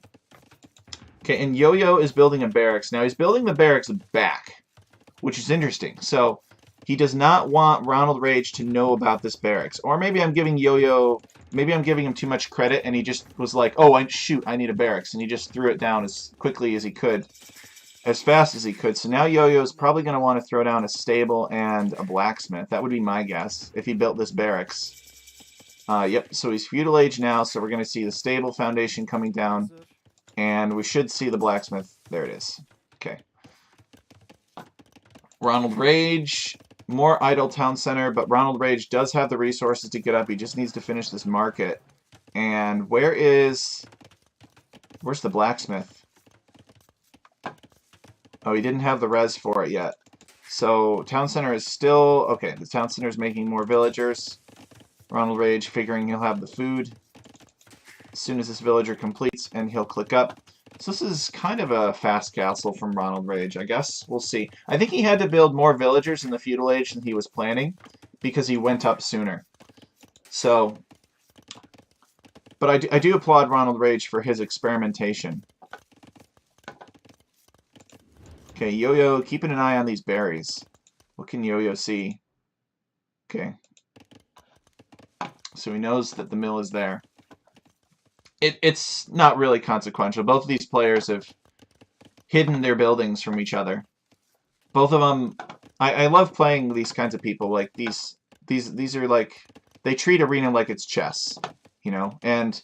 Speaker 1: and Yo-Yo is building a barracks. Now he's building the barracks back, which is interesting. So he does not want Ronald Rage to know about this barracks. Or maybe I'm giving Yo-Yo, maybe I'm giving him too much credit and he just was like, oh, shoot, I need a barracks. And he just threw it down as quickly as he could, as fast as he could. So now Yo-Yo is probably going to want to throw down a stable and a blacksmith. That would be my guess if he built this barracks. Yep, so he's feudal age now, so we're going to see the stable foundation coming down, and we should see the blacksmith. There it is. Okay. Ronald Rage, more idle town center, but Ronald Rage does have the resources to get up. He just needs to finish this market. And where's the blacksmith? Oh, he didn't have the res for it yet. So town center is still, okay, the town center is making more villagers. Ronald Rage figuring he'll have the food as soon as this villager completes, and he'll click up. So this is kind of a fast castle from Ronald Rage, I guess. We'll see. I think he had to build more villagers in the feudal age than he was planning because he went up sooner. So, but I do applaud Ronald Rage for his experimentation. Okay, Yo-Yo keeping an eye on these berries. What can Yo-Yo see? Okay. So he knows that the mill is there. It's not really consequential. Both of these players have hidden their buildings from each other. Both of them... I love playing these kinds of people. Like, these are like... They treat Arena like it's chess, you know? And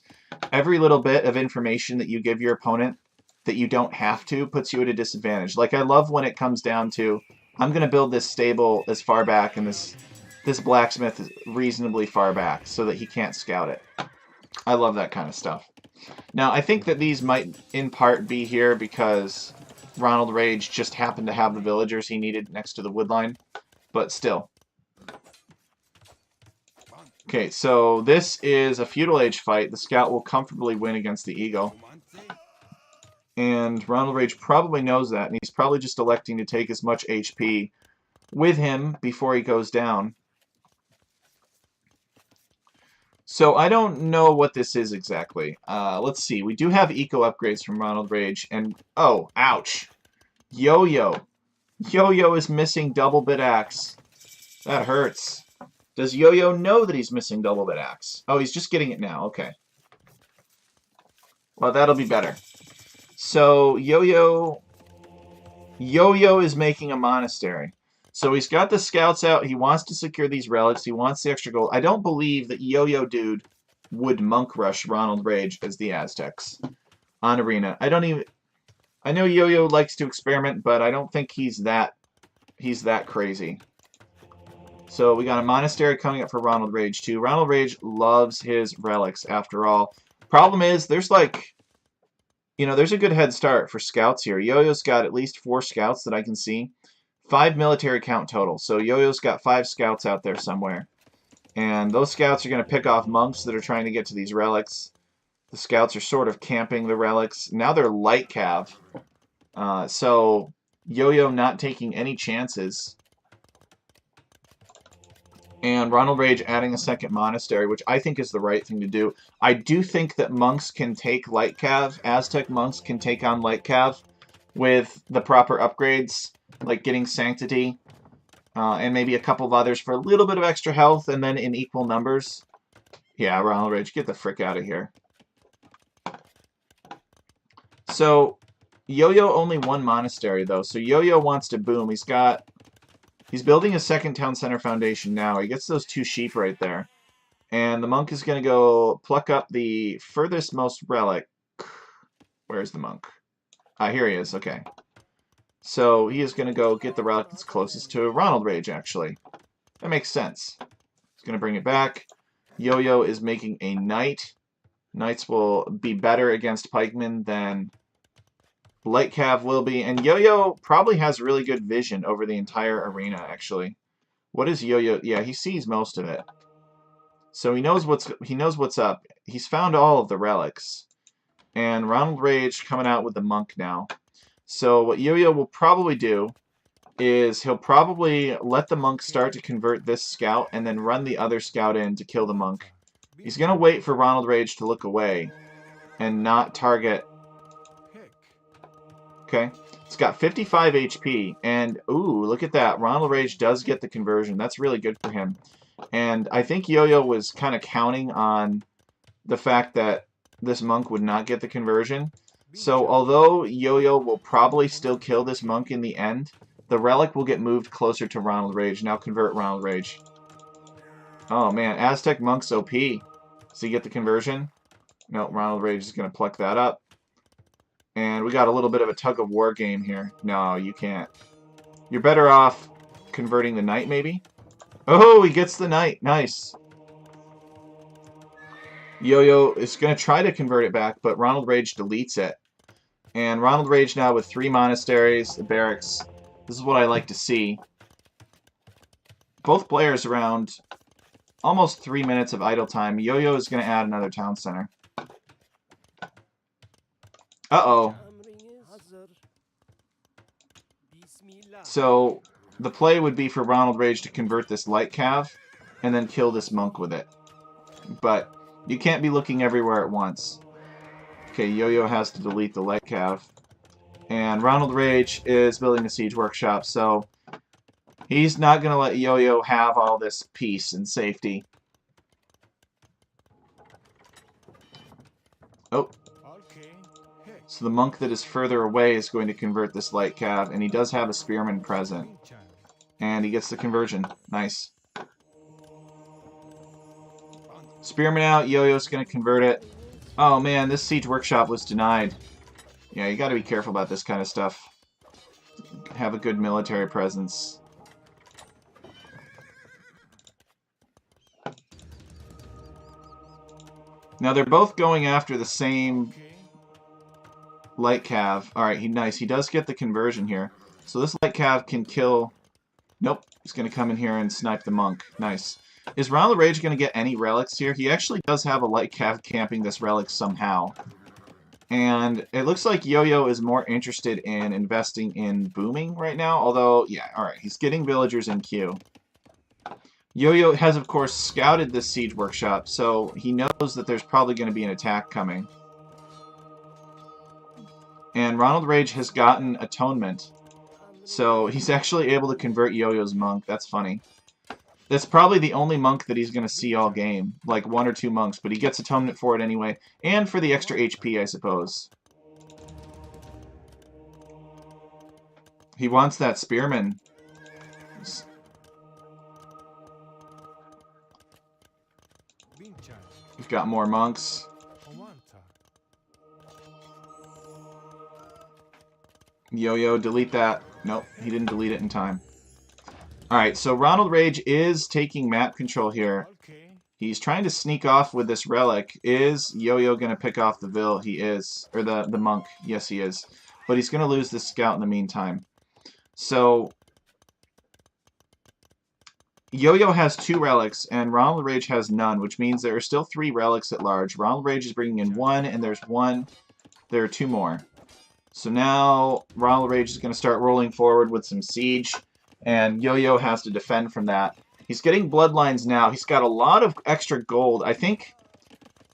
Speaker 1: every little bit of information that you give your opponent that you don't have to puts you at a disadvantage. Like, I love when it comes down to, I'm going to build this stable as far back and this blacksmith is reasonably far back so that he can't scout it. I love that kind of stuff. Now, I think that these might, in part, be here because Ronald Rage just happened to have the villagers he needed next to the woodline, but still. Okay, so this is a feudal age fight. The scout will comfortably win against the eagle. And Ronald Rage probably knows that, and he's probably just electing to take as much HP with him before he goes down. So I don't know what this is exactly. Let's see. We do have eco upgrades from Ronald Rage, and oh, ouch. Yo-Yo. Yo-Yo is missing double bit axe. That hurts. Does Yo-Yo know that he's missing double bit axe? Oh, he's just getting it now. Okay. Well, that'll be better. So Yo-Yo is making a monastery. So he's got the scouts out. He wants to secure these relics. He wants the extra gold. I don't believe that Yo-Yo Dude would monk rush Ronald Rage as the Aztecs on Arena. I know Yo-Yo likes to experiment, but I don't think he's that crazy. So we got a monastery coming up for Ronald Rage too. Ronald Rage loves his relics after all. Problem is, there's like, there's a good head start for scouts here. Yo-Yo's got at least 4 scouts that I can see. 5 military count total. So Yo-Yo's got 5 scouts out there somewhere. And those scouts are going to pick off monks that are trying to get to these relics. The scouts are sort of camping the relics. Now they're light cav. So Yo-Yo not taking any chances. And Ronald Rage adding a second monastery, which I think is the right thing to do. I do think that monks can take light cav. Aztec monks can take on light cav with the proper upgrades, like getting Sanctity, and maybe a couple of others for a little bit of extra health, and then in equal numbers. Yeah, Ronald Rage, get the frick out of here. So, Yo-Yo only one monastery, though. So Yo-Yo wants to boom. He's building a second town center foundation now. He gets those 2 sheep right there. And the monk is going to go pluck up the furthest most relic. Where's the monk? Ah, here he is. Okay. So he is going to go get the relic that's closest to Ronald Rage, actually. That makes sense. He's going to bring it back. Yo-Yo is making a knight. Knights will be better against pikemen than Light Cav will be. And Yo-Yo probably has really good vision over the entire arena, actually. What is Yo-Yo? Yeah, he sees most of it. So he knows what's up. He's found all of the relics. And Ronald Rage coming out with the monk now. So what Yo-Yo will probably do is he'll probably let the monk start to convert this scout and then run the other scout in to kill the monk. He's going to wait for Ronald Rage to look away and not target. Okay. It's got 55 HP, and ooh, look at that. Ronald Rage does get the conversion. That's really good for him. And I think Yo-Yo was kind of counting on the fact that this monk would not get the conversion. So although Yo-Yo will probably still kill this monk in the end, the relic will get moved closer to Ronald Rage. Now convert Ronald Rage. Oh man, Aztec monk's OP. Does he get the conversion? No, Ronald Rage is going to pluck that up. And we got a little bit of a tug-of-war game here. No, you can't. You're better off converting the knight, maybe? Oh, he gets the knight. Nice. Yo-Yo is going to try to convert it back, but Ronald Rage deletes it. And Ronald Rage now with 3 monasteries, the barracks. This is what I like to see. Both players around almost 3 minutes of idle time. Yo-Yo is going to add another town center. Uh-oh. So, the play would be for Ronald Rage to convert this light cav and then kill this monk with it. But you can't be looking everywhere at once. Okay, Yo-Yo has to delete the light cav. And Ronald Rage is building a siege workshop, so he's not going to let Yo-Yo have all this peace and safety. Oh. So the monk that is further away is going to convert this light cav, and he does have a spearman present. And he gets the conversion. Nice. Spearman out, Yo-Yo's going to convert it. Oh man, this siege workshop was denied. Yeah, you got to be careful about this kind of stuff. Have a good military presence. Now they're both going after the same light cav. Alright, nice. He does get the conversion here. So this light cav can kill... Nope. He's going to come in here and snipe the monk. Nice. Is Ronald Rage going to get any relics here? He actually does have a light cav camping this relic somehow. And it looks like Yo-Yo is more interested in investing in booming right now. Although, yeah, alright. He's getting villagers in queue. Yo-Yo has, of course, scouted this siege workshop, so he knows that there's probably going to be an attack coming. And Ronald Rage has gotten Atonement. So he's actually able to convert Yo-Yo's monk. That's funny. That's probably the only monk that he's going to see all game. Like 1 or 2 monks, but he gets Atonement for it anyway. And for the extra HP, I suppose. He wants that spearman. We've got more monks. Yo-Yo, delete that. Nope, he didn't delete it in time. Alright, so Ronald Rage is taking map control here. He's trying to sneak off with this relic. Is Yo-Yo going to pick off the Vil? He is. Or the monk. Yes, he is. But he's going to lose this scout in the meantime. So, Yo-Yo has 2 relics, and Ronald Rage has none, which means there are still 3 relics at large. Ronald Rage is bringing in 1, and there's 1. There are 2 more. So now Ronald Rage is going to start rolling forward with some siege, and Yo-Yo has to defend from that. He's getting bloodlines now. He's got a lot of extra gold. I think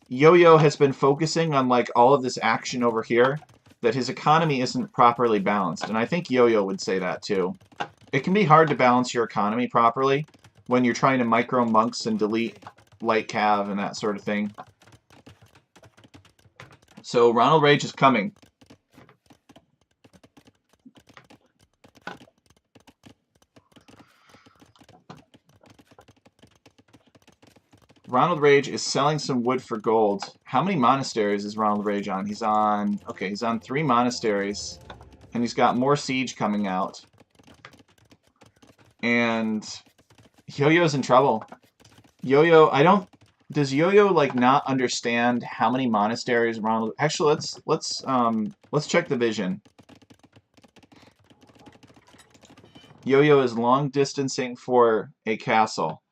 Speaker 1: Yo-Yo has been focusing on like all of this action over here, that his economy isn't properly balanced, and I think Yo-Yo would say that too. It can be hard to balance your economy properly when you're trying to micro monks and delete light cav and that sort of thing. So Ronald Rage is coming. Ronald Rage is selling some wood for gold. How many monasteries is Ronald Rage on? He's on... Okay, he's on 3 monasteries. And he's got more siege coming out. And... Yo-Yo's in trouble. Yo-Yo, I don't... Does Yo-Yo, like, not understand how many monasteries Ronald... Actually, let's check the vision. Yo-Yo is long distancing for a castle.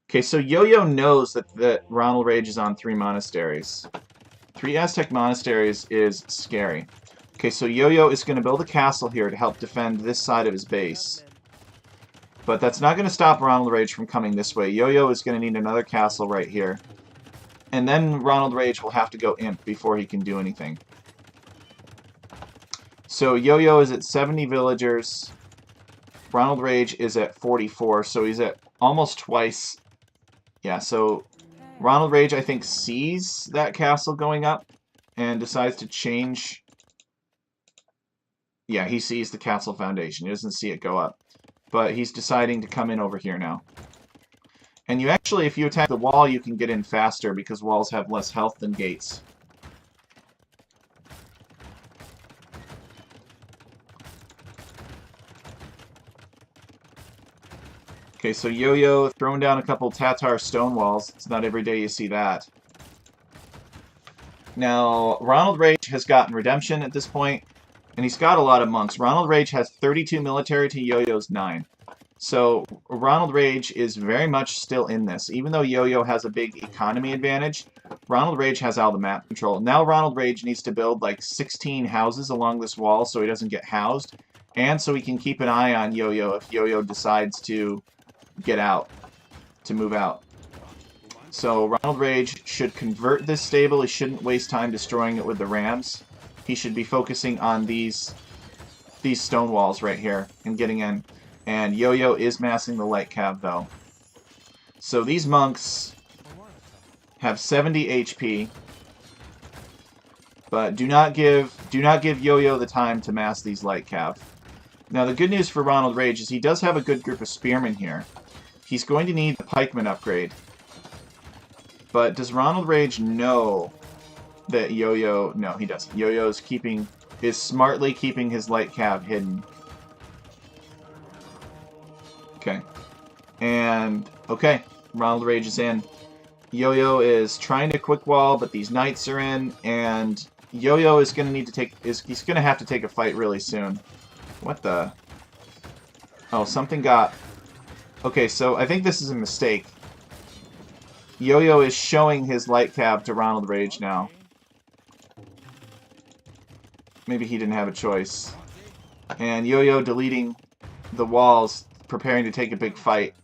Speaker 1: Okay, so Yo-Yo knows that Ronald Rage is on 3 monasteries. 3 Aztec monasteries is scary. Okay, so Yo-Yo is going to build a castle here to help defend this side of his base. But that's not going to stop Ronald Rage from coming this way. Yo-Yo is going to need another castle right here. And then Ronald Rage will have to go imp before he can do anything. So Yo-Yo is at 70 villagers. Ronald Rage is at 44, so he's at almost twice. Yeah, so Ronald Rage, I think, sees that castle going up and decides to change. Yeah, he sees the castle foundation. He doesn't see it go up. But he's deciding to come in over here now. And you actually, if you attack the wall, you can get in faster because walls have less health than gates. Okay, so Yo-Yo throwing down a couple Tatar stone walls. It's not every day you see that. Now, Ronald Rage has gotten redemption at this point, and he's got a lot of monks. Ronald Rage has 32 military to Yo-Yo's 9. So, Ronald Rage is very much still in this. Even though Yo-Yo has a big economy advantage, Ronald Rage has all the map control. Now Ronald Rage needs to build like 16 houses along this wall so he doesn't get housed, and so he can keep an eye on Yo-Yo if Yo-Yo decides to get out, to move out. So Ronald Rage should convert this stable. He shouldn't waste time destroying it with the rams. He should be focusing on these stone walls right here and getting in. And Yo-Yo is massing the light cav though. So these monks have 70 HP, but do not give Yo-Yo the time to mass these light cav. Now the good news for Ronald Rage is he does have a good group of spearmen here. He's going to need the pikeman upgrade. But does Ronald Rage know that Yo-Yo... No, he doesn't. Yo-Yo is smartly keeping his light cav hidden. Okay. And, okay, Ronald Rage is in. Yo-Yo is trying to quick wall, but these knights are in, and Yo-Yo is going to need to take... he's going to have to take a fight really soon. What the... Oh, something got... Okay, so I think this is a mistake. Yo-Yo is showing his light cav to Ronald Rage now. Maybe he didn't have a choice. And Yo-Yo deleting the walls, preparing to take a big fight.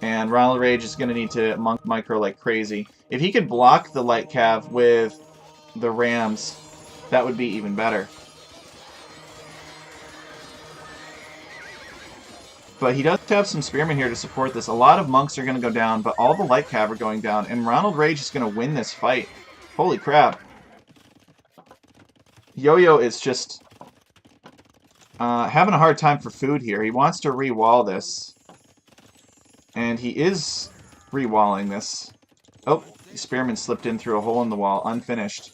Speaker 1: And Ronald Rage is going to need to monk micro like crazy. If he could block the light cav with the rams, that would be even better. But he does have some spearmen here to support this. A lot of monks are going to go down, but all the light cav are going down. And Ronald Rage is going to win this fight. Holy crap. Yo-Yo is just having a hard time for food here. He wants to re-wall this. And he is re-walling this. Oh, the spearman slipped in through a hole in the wall, unfinished.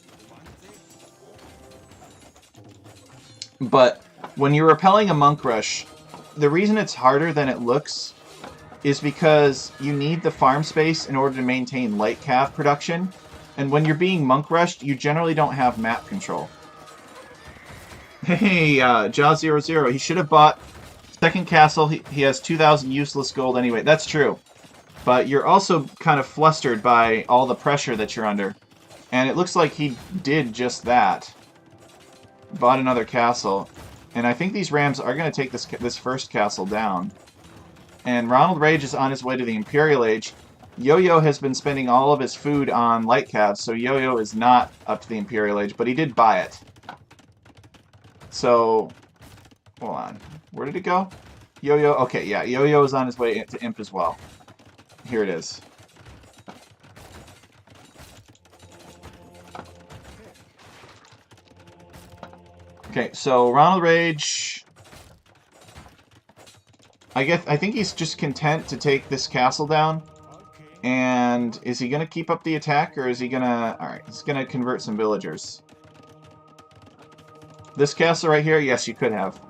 Speaker 1: But when you're repelling a monk rush, the reason it's harder than it looks is because you need the farm space in order to maintain light cav production. And when you're being monk rushed, you generally don't have map control. Hey, Jaw00, he should have bought second castle. He has 2,000 useless gold anyway. That's true. But you're also kind of flustered by all the pressure that you're under. And it looks like he did just that. Bought another castle. And I think these rams are going to take this first castle down. And Ronald Rage is on his way to the Imperial Age. Yo-Yo has been spending all of his food on light calves, so Yo-Yo is not up to the Imperial Age, but he did buy it. So, hold on. Where did it go? Yo-Yo, okay, yeah, Yo-Yo is on his way to Imp as well. Here it is. Okay, so Ronald Rage I think he's just content to take this castle down. And is he going to keep up the attack, or is he going to... Alright, he's going to convert some villagers. This castle right here, yes, you could have.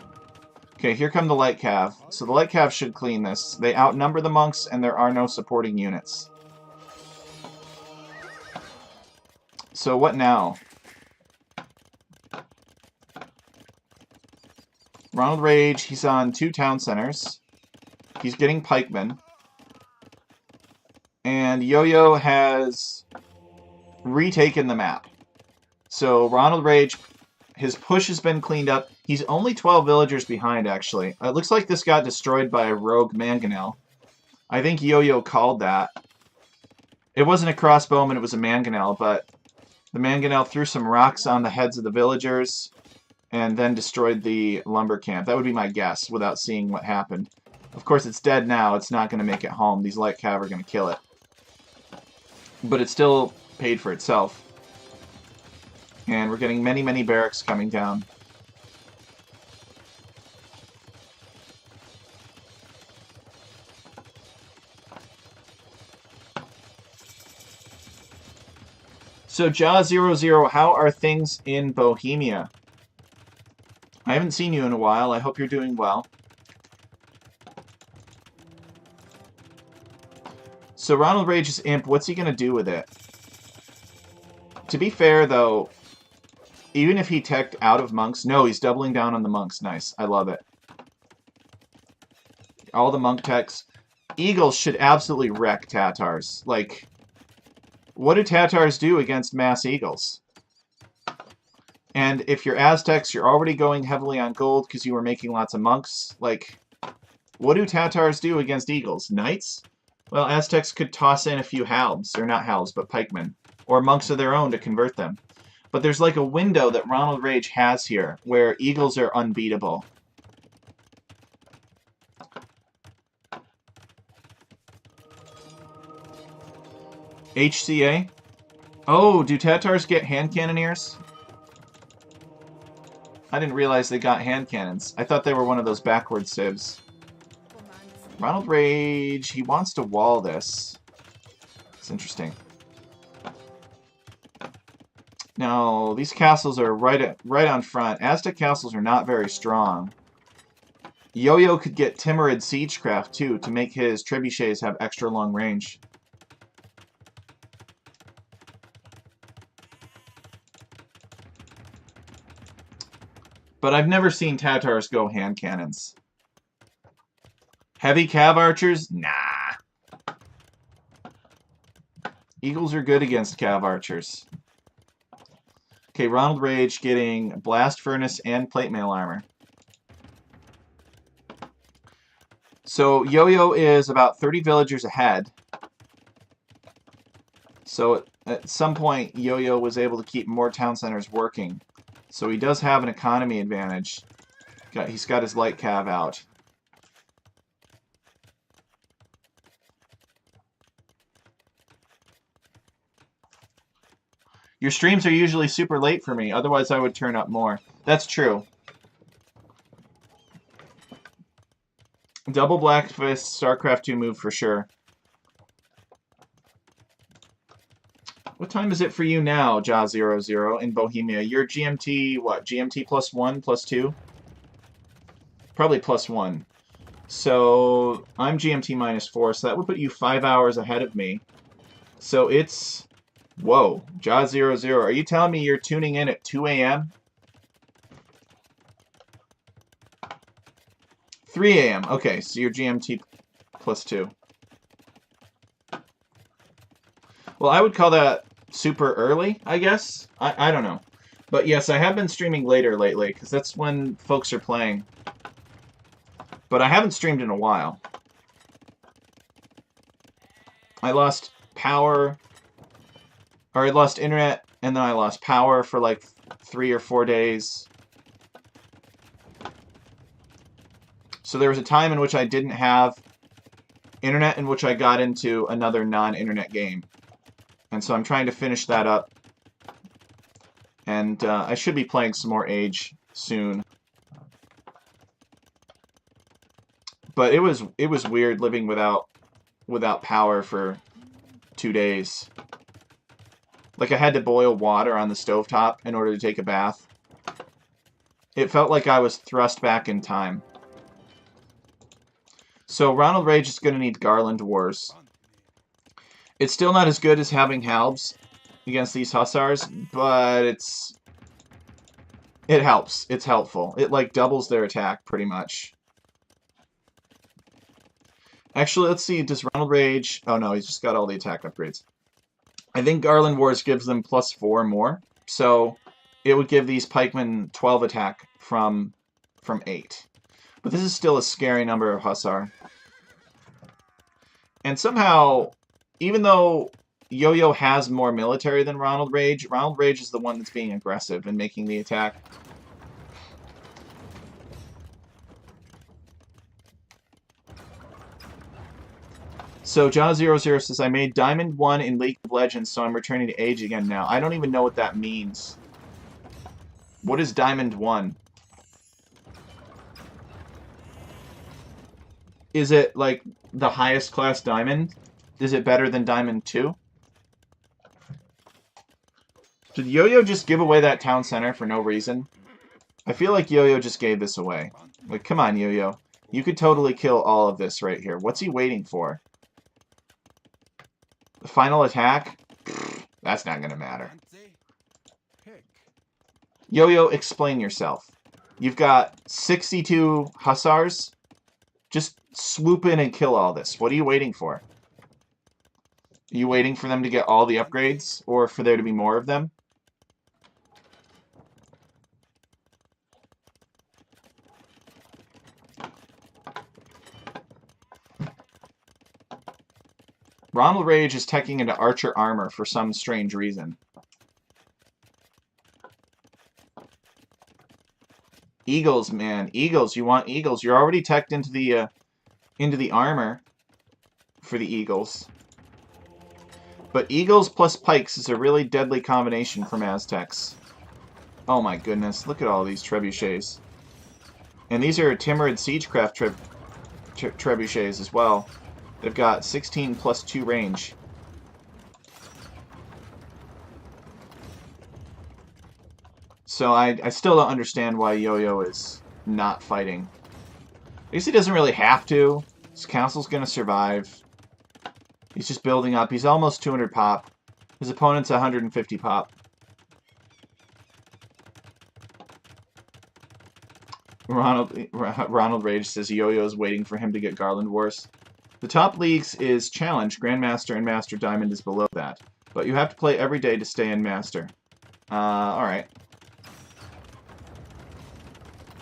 Speaker 1: Okay, here come the Light Cav. So the Light Cav should clean this. They outnumber the monks, and there are no supporting units. So what now? Ronald Rage, he's on 2 town centers. He's getting pikemen. And Yo-Yo has retaken the map. So Ronald Rage, his push has been cleaned up. He's only 12 villagers behind, actually. It looks like this got destroyed by a rogue mangonel. I think Yo-Yo called that. It wasn't a crossbowman, it was a mangonel, but the mangonel threw some rocks on the heads of the villagers and then destroyed the lumber camp. That would be my guess, without seeing what happened. Of course, it's dead now. It's not going to make it home. These Light Cav are going to kill it. But it still paid for itself. And we're getting many, many barracks coming down. So, Jaw00, how are things in Bohemia? I haven't seen you in a while. I hope you're doing well. So Ronald Rage's imp, what's he going to do with it? To be fair, though, even if he teched out of monks... No, he's doubling down on the monks. Nice. I love it. All the monk techs. Eagles should absolutely wreck Tatars. Like, what do Tatars do against mass eagles? And if you're Aztecs, you're already going heavily on gold because you were making lots of monks. Like, what do Tatars do against eagles? Knights? Well, Aztecs could toss in a few halbs, or not halbs, but pikemen, or monks of their own to convert them. But there's like a window that Ronald Rage has here, where eagles are unbeatable. HCA? Oh, do Tatars get hand cannoneers? I didn't realize they got hand cannons. I thought they were one of those backward civs. Ronald Rage, he wants to wall this. It's interesting. Now, these castles are right on front. Aztec castles are not very strong. Yo-Yo could get Timurid Siegecraft, too, to make his trebuchets have extra long range. But I've never seen Tatars go hand cannons. Heavy cav archers? Nah. Eagles are good against cav archers. Okay, Ronald Rage getting Blast Furnace and Plate Mail Armor. So Yo-Yo is about 30 villagers ahead. So at some point, Yo-Yo was able to keep more town centers working. So he does have an economy advantage. He's got his Light Cav out. Your streams are usually super late for me, otherwise I would turn up more. That's true. Double Black Fist, StarCraft 2 move for sure. What time is it for you now, Jaw00, in Bohemia? You're GMT, what? GMT +1, +2? Probably +1. So, I'm GMT -4, so that would put you 5 hours ahead of me. So it's... Whoa, Jaw00, are you telling me you're tuning in at 2 a.m.? 3 a.m. Okay, so you're GMT +2. Well, I would call that super early, I guess. I don't know. But yes, I have been streaming later lately, because that's when folks are playing. But I haven't streamed in a while. I lost power... Or I lost internet, and then I lost power for like 3 or 4 days. So there was a time in which I didn't have internet, in which I got into another non-internet game. And so I'm trying to finish that up. And I should be playing some more Age soon. But it was weird living without power for 2 days. Like, I had to boil water on the stovetop in order to take a bath. It felt like I was thrust back in time. So Ronald Rage is going to need Garland Wars. It's still not as good as having Halbs against these Hussars, but it helps. It's helpful. It, like, doubles their attack, pretty much. Actually, let's see. Does Ronald Rage... Oh, no, he's just got all the attack upgrades. I think Garland Wars gives them +4 more. So it would give these pikemen 12 attack from 8. But this is still a scary number of Hussar. And somehow, even though Yo-Yo has more military than Ronald Rage is the one that's being aggressive and making the attack. So John00 says, I made Diamond 1 in League of Legends, so I'm returning to Age again now. I don't even know what that means. What is Diamond 1? Is it, like, the highest class Diamond? Is it better than Diamond 2? Did Yo-Yo just give away that town center for no reason? I feel like Yo-Yo just gave this away. Like, come on, Yo-Yo. You could totally kill all of this right here. What's he waiting for? The final attack? Pfft, that's not gonna matter. Yo-Yo, explain yourself. You've got 62 Hussars. Just swoop in and kill all this. What are you waiting for? Are you waiting for them to get all the upgrades? Or for there to be more of them? Ronald Rage is teching into Archer Armor for some strange reason. Eagles, man. Eagles. You want Eagles. You're already teched into the armor for the Eagles. But Eagles plus Pikes is a really deadly combination from Aztecs. Oh my goodness. Look at all these trebuchets. And these are Timurid Siegecraft trebuchets as well. They've got 16 plus 2 range. So I still don't understand why Yo-Yo is not fighting. I guess he doesn't really have to. His castle's going to survive. He's just building up. He's almost 200 pop. His opponent's 150 pop. Ronald Rage says Yo-Yo is waiting for him to get Garland Wars. The top leagues is Challenge, Grandmaster, and Master Diamond is below that. But you have to play every day to stay in Master. Alright.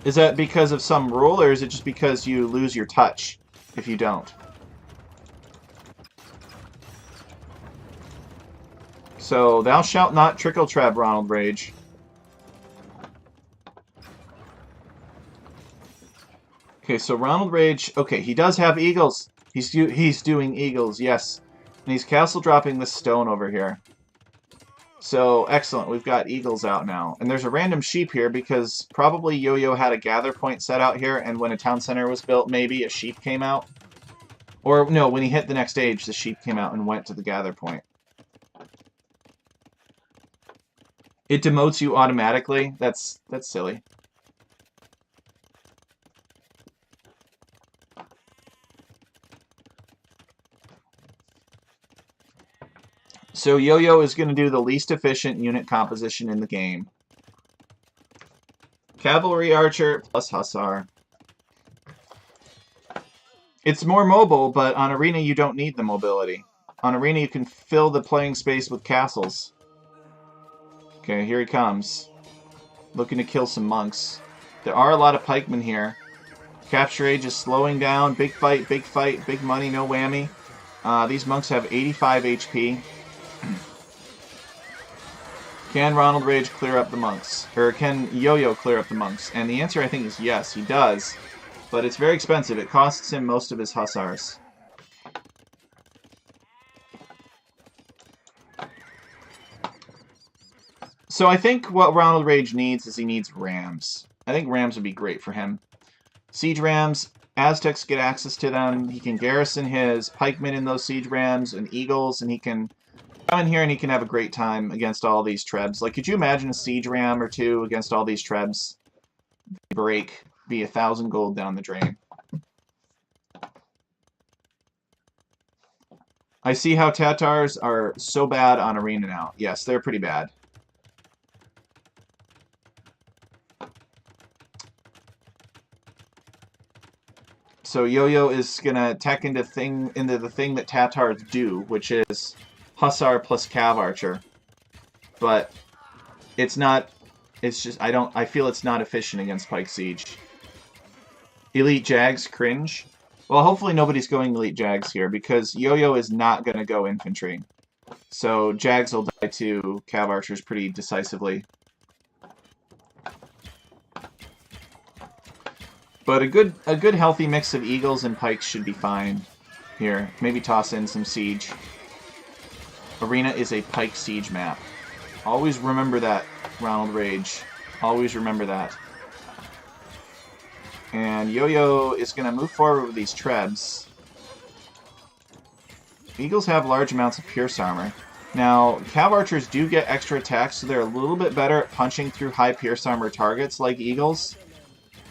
Speaker 1: Is that because of some rule, or is it just because you lose your touch if you don't? So, thou shalt not trickle trap, Ronald Rage. Okay, so Ronald Rage... Okay, he does have Eagles. He's doing Eagles, yes. And he's castle dropping this stone over here. So, excellent. We've got Eagles out now. And there's a random sheep here because probably Yo-Yo had a gather point set out here, and when a town center was built, maybe a sheep came out. Or, no, when he hit the next stage, the sheep came out and went to the gather point. It demotes you automatically? That's silly. So Yo-Yo is going to do the least efficient unit composition in the game. Cavalry Archer plus Hussar. It's more mobile, but on Arena you don't need the mobility. On Arena you can fill the playing space with castles. Okay, here he comes. Looking to kill some monks. There are a lot of pikemen here. Capture Age is slowing down. Big fight, big money, no whammy. These monks have 85 HP. Can Ronald Rage clear up the monks? Or can Yo-Yo clear up the monks? And the answer, I think, is yes, he does. But it's very expensive. It costs him most of his Hussars. So I think what Ronald Rage needs is he needs Rams. I think Rams would be great for him. Siege Rams, Aztecs get access to them. He can garrison his pikemen in those siege rams and eagles, and he can come in here and he can have a great time against all these trebs. Like, could you imagine a siege ram or two against all these trebs? Break, be 1,000 gold down the drain. I see how Tatars are so bad on Arena now. Yes, they're pretty bad. So Yo-Yo is gonna tech into the thing that Tatars do, which is Hussar plus Cav Archer. But it's not. It's just I feel it's not efficient against Pike Siege. Elite Jags cringe. Well, hopefully nobody's going Elite Jags here, because Yo-Yo is not going to go infantry. So Jags will die to Cav Archers pretty decisively. But a good healthy mix of Eagles and Pikes should be fine here. Maybe toss in some Siege. Arena is a Pike Siege map. Always remember that, Ronald Rage. Always remember that. And Yo-Yo is going to move forward with these trebs. Eagles have large amounts of pierce armor. Now, Cav Archers do get extra attacks, so they're a little bit better at punching through high pierce armor targets like Eagles.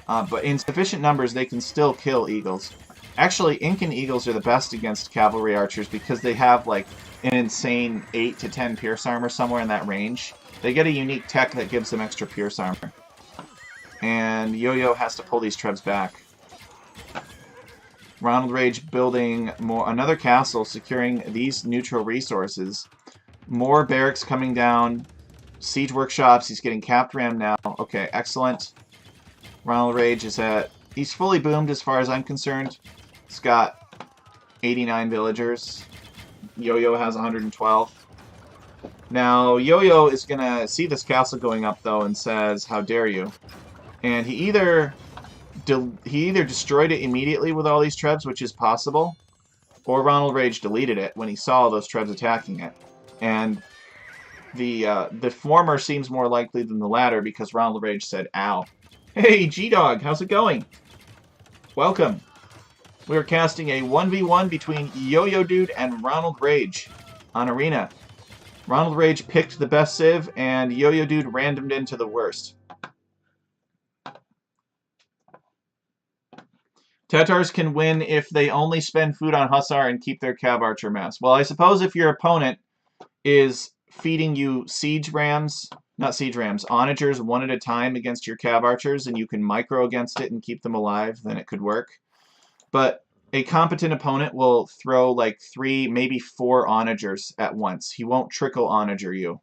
Speaker 1: But in sufficient numbers, they can still kill Eagles. Actually, Incan Eagles are the best against Cavalry Archers because they have like an insane 8 to 10 pierce armor somewhere in that range. They get a unique tech that gives them extra pierce armor. And Yo-Yo has to pull these trebs back. Ronald Rage building another castle, securing these neutral resources. More barracks coming down. Siege workshops. He's getting capped ram now. Okay, excellent. Ronald Rage is at... He's fully boomed as far as I'm concerned. He's got 89 villagers. Yo-Yo has 112. Now, Yo-Yo is going to see this castle going up, though, and says, how dare you? And he either destroyed it immediately with all these trebs, which is possible, or Ronald Rage deleted it when he saw those trebs attacking it. And the former seems more likely than the latter because Ronald Rage said, ow. Hey, G-Dog, how's it going? Welcome. We're casting a 1v1 between Yo-Yo Dude and Ronald Rage on Arena. Ronald Rage picked the best civ, and Yo-Yo Dude randomed into the worst. Tatars can win if they only spend food on Hussar and keep their Cav Archer mass. Well, I suppose if your opponent is feeding you siege rams, not siege rams, onagers one at a time against your Cav Archers, and you can micro against it and keep them alive, then it could work. But a competent opponent will throw like 3, maybe 4 onagers at once. He won't trickle onager you.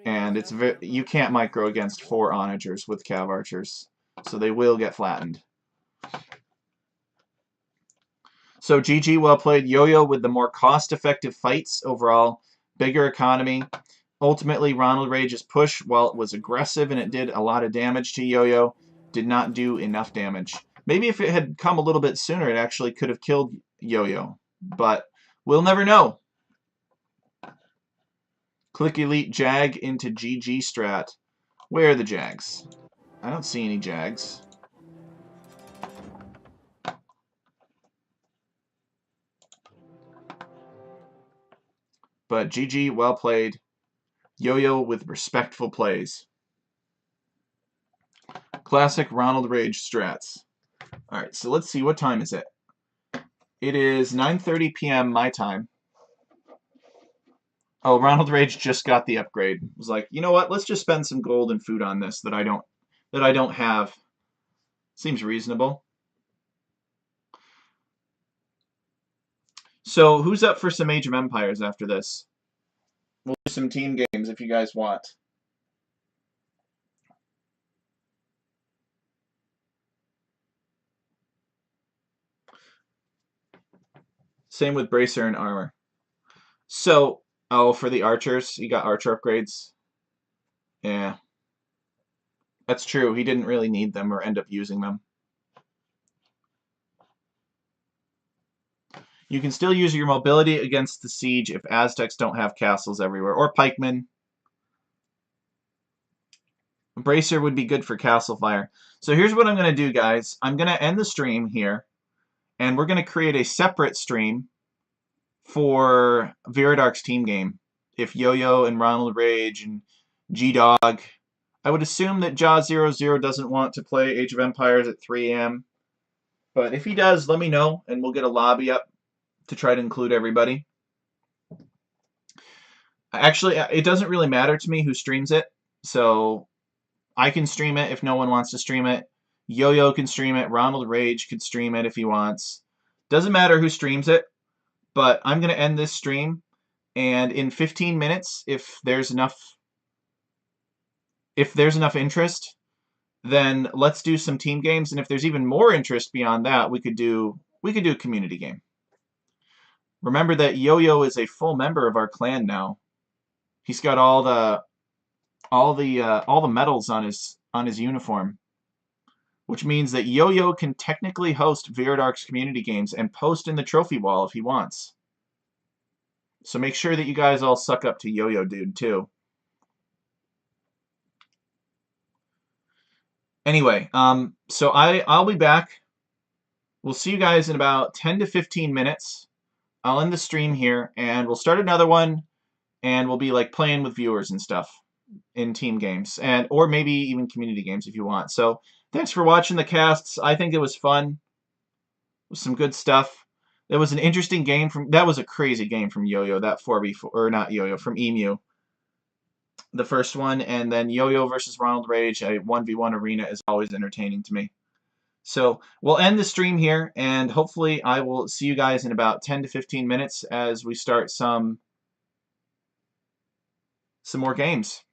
Speaker 1: And you can't micro against 4 onagers with Cav Archers. So they will get flattened. So GG, well played. Yo-Yo with the more cost-effective fights overall. Bigger economy. Ultimately, Ronald Rage's push, while it was aggressive and it did a lot of damage to Yo-Yo, did not do enough damage. Maybe if it had come a little bit sooner, it actually could have killed Yo-Yo. But we'll never know. Click Elite Jag into GG strat. Where are the Jags? I don't see any Jags. But GG, well played. Yo-Yo with respectful plays. Classic Ronald Rage strats. Alright, so let's see, what time is it? It is 9:30 p.m. my time. Oh, Ronald Rage just got the upgrade. It was like, you know what, let's just spend some gold and food on this that I don't have. Seems reasonable. So, who's up for some Age of Empires after this? We'll do some team games if you guys want. Same with Bracer and Armor. So, oh, for the archers, you got archer upgrades. Yeah. That's true. He didn't really need them or end up using them. You can still use your mobility against the siege if Aztecs don't have castles everywhere, or pikemen. Bracer would be good for Castle Fire. So here's what I'm going to do, guys. I'm going to end the stream here, and we're going to create a separate stream for Viridark's team game. If Yo-Yo and Ronald Rage and G-Dog. I would assume that Jaw00 doesn't want to play Age of Empires at 3 a.m. But if he does, let me know, and we'll get a lobby up to try to include everybody. Actually, it doesn't really matter to me who streams it, so I can stream it if no one wants to stream it. Yo-Yo can stream it. Ronald Rage could stream it if he wants. Doesn't matter who streams it, but I'm going to end this stream, and in 15 minutes, if there's enough interest, then let's do some team games, and if there's even more interest beyond that, we could do a community game. Remember that Yo-Yo is a full member of our clan now. He's got all the medals on his uniform, which means that Yo-Yo can technically host Viridark's community games and post in the trophy wall if he wants. So make sure that you guys all suck up to Yo-Yo Dude too. Anyway, so I'll be back. We'll see you guys in about 10 to 15 minutes. I'll end the stream here, and we'll start another one, and we'll be like playing with viewers and stuff in team games, or maybe even community games if you want. So thanks for watching the casts. I think it was fun. It was some good stuff. That was an interesting game that was a crazy game from Yo-Yo, that 4v4, or not Yo-Yo, from Emu. The first one, and then Yo-Yo versus Ronald Rage, a 1v1 arena is always entertaining to me. So we'll end the stream here, and hopefully I will see you guys in about 10 to 15 minutes as we start some more games.